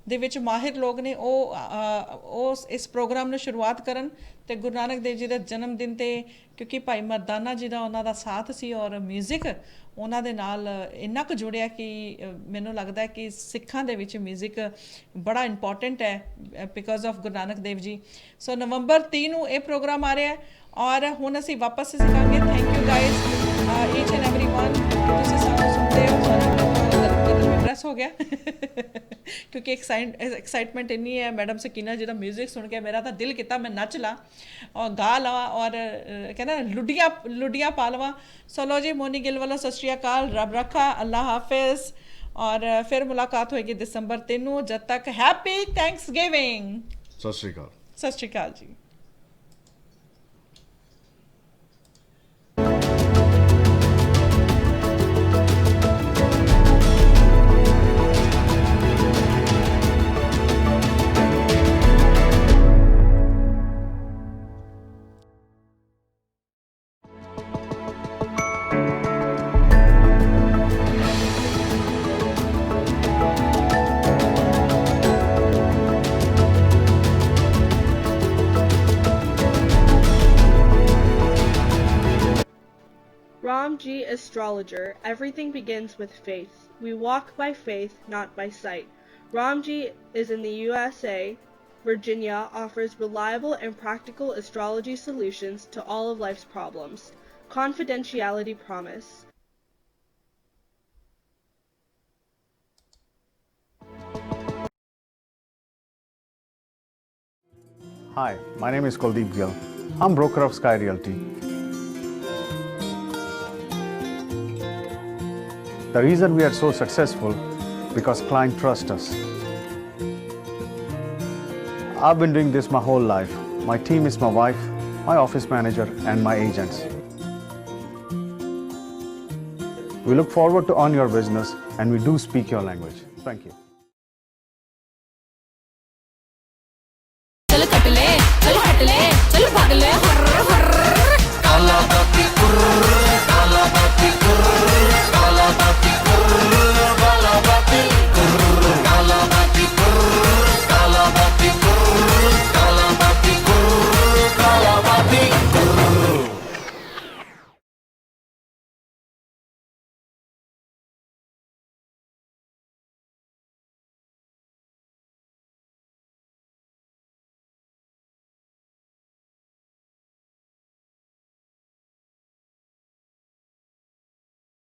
ਦੇ ਵਿੱਚ ਮਾਹਿਰ ਲੋਕ ਨੇ ਉਹ ਇਸ ਪ੍ਰੋਗਰਾਮ ਨੂੰ ਸ਼ੁਰੂਆਤ ਕਰਨ ਤੇ ਗੁਰੂ ਨਾਨਕ ਦੇਵ ਜੀ ਦੇ ਜਨਮ ਦਿਨ ਤੇ ਕਿਉਂਕਿ ਭਾਈ ਮਰਦਾਨਾ ਜੀ ਦਾ ਉਹਨਾਂ ਦਾ ਸਾਥ ਸੀ ਔਰ ਮਿਊਜ਼ਿਕ ਉਹਨਾਂ ਦੇ ਨਾਲ ਇੰਨਾ ਕੁ ਜੁੜਿਆ ਕਿ ਮੈਨੂੰ ਲੱਗਦਾ ਹੈ ਕਿ ਸਿੱਖਾਂ ਦੇ ਵਿੱਚ ਮਿਊਜ਼ਿਕ ਬੜਾ ਇੰਪੋਰਟੈਂਟ ਹੈ ਬਿਕਾਜ਼ ਆਫ ਗੁਰੂ ਨਾਨਕ ਦੇਵ ਜੀ। ਸੋ ਨਵੰਬਰ 3 ਨੂੰ ਇਹ ਪ੍ਰੋਗਰਾਮ ਆ ਰਿਹਾ ਔਰ ਹੁਣ ਅਸੀਂ ਵਾਪਸ ਸਿੱਖਾਂਗੇ। Thank you guys each and everyone ਤੁਸੀਂ ਸਾਨੂੰ ਸੁਣਦੇ ਹੋ। ਸਾਨੂੰ ਪ੍ਰੈਸ ਹੋ ਗਿਆ ਕਿਉਂਕਿ एक्साइटमेंट ਇੰਨੀ ਹੈ ਮੈਡਮ ਸਕੀਨਾ ਜੀ ਦਾ ਮਿਊਜ਼ਿਕ ਸੁਣ ਕੇ ਮੇਰਾ ਤਾਂ ਦਿਲ ਕੀਤਾ ਮੈਂ ਨੱਚ ਲਾਂ ਔਰ ਗਾ ਲਵਾਂ ਔਰ ਕਹਿੰਦਾ ਲੁੱਡੀਆਂ ਪਾ ਲਵਾਂ। ਸੋ ਲੋ ਜੀ ਮੋਨੀ ਗਿੱਲ ਵੱਲੋਂ ਸਤਿ ਸ਼੍ਰੀ ਅਕਾਲ, ਰੱਬ ਰੱਖਾ, ਅੱਲਾ ਹਾਫਿਜ਼ ਔਰ ਫਿਰ ਮੁਲਾਕਾਤ ਹੋਏਗੀ ਦਸੰਬਰ 3 ਨੂੰ। ਜਦ ਤੱਕ ਹੈਪੀ ਥੈਂਕਸਗਿਵਿੰਗ। सत श्री अकाल। ਸਤਿ ਸ਼੍ਰੀ ਅਕਾਲ ਜੀ। Ramji Astrologer. Everything begins with faith. We walk by faith, not by sight. Ramji is in the USA. Virginia offers reliable and practical astrology solutions to all of life's problems. Confidentiality promise. Hi, my name is Kuldeep Gill. I'm broker of Sky Realty. The reason we are so successful because clients trust us. I've been doing this my whole life. My team is my wife, my office manager and my agents. We look forward to earn your business and we do speak your language. Thank you.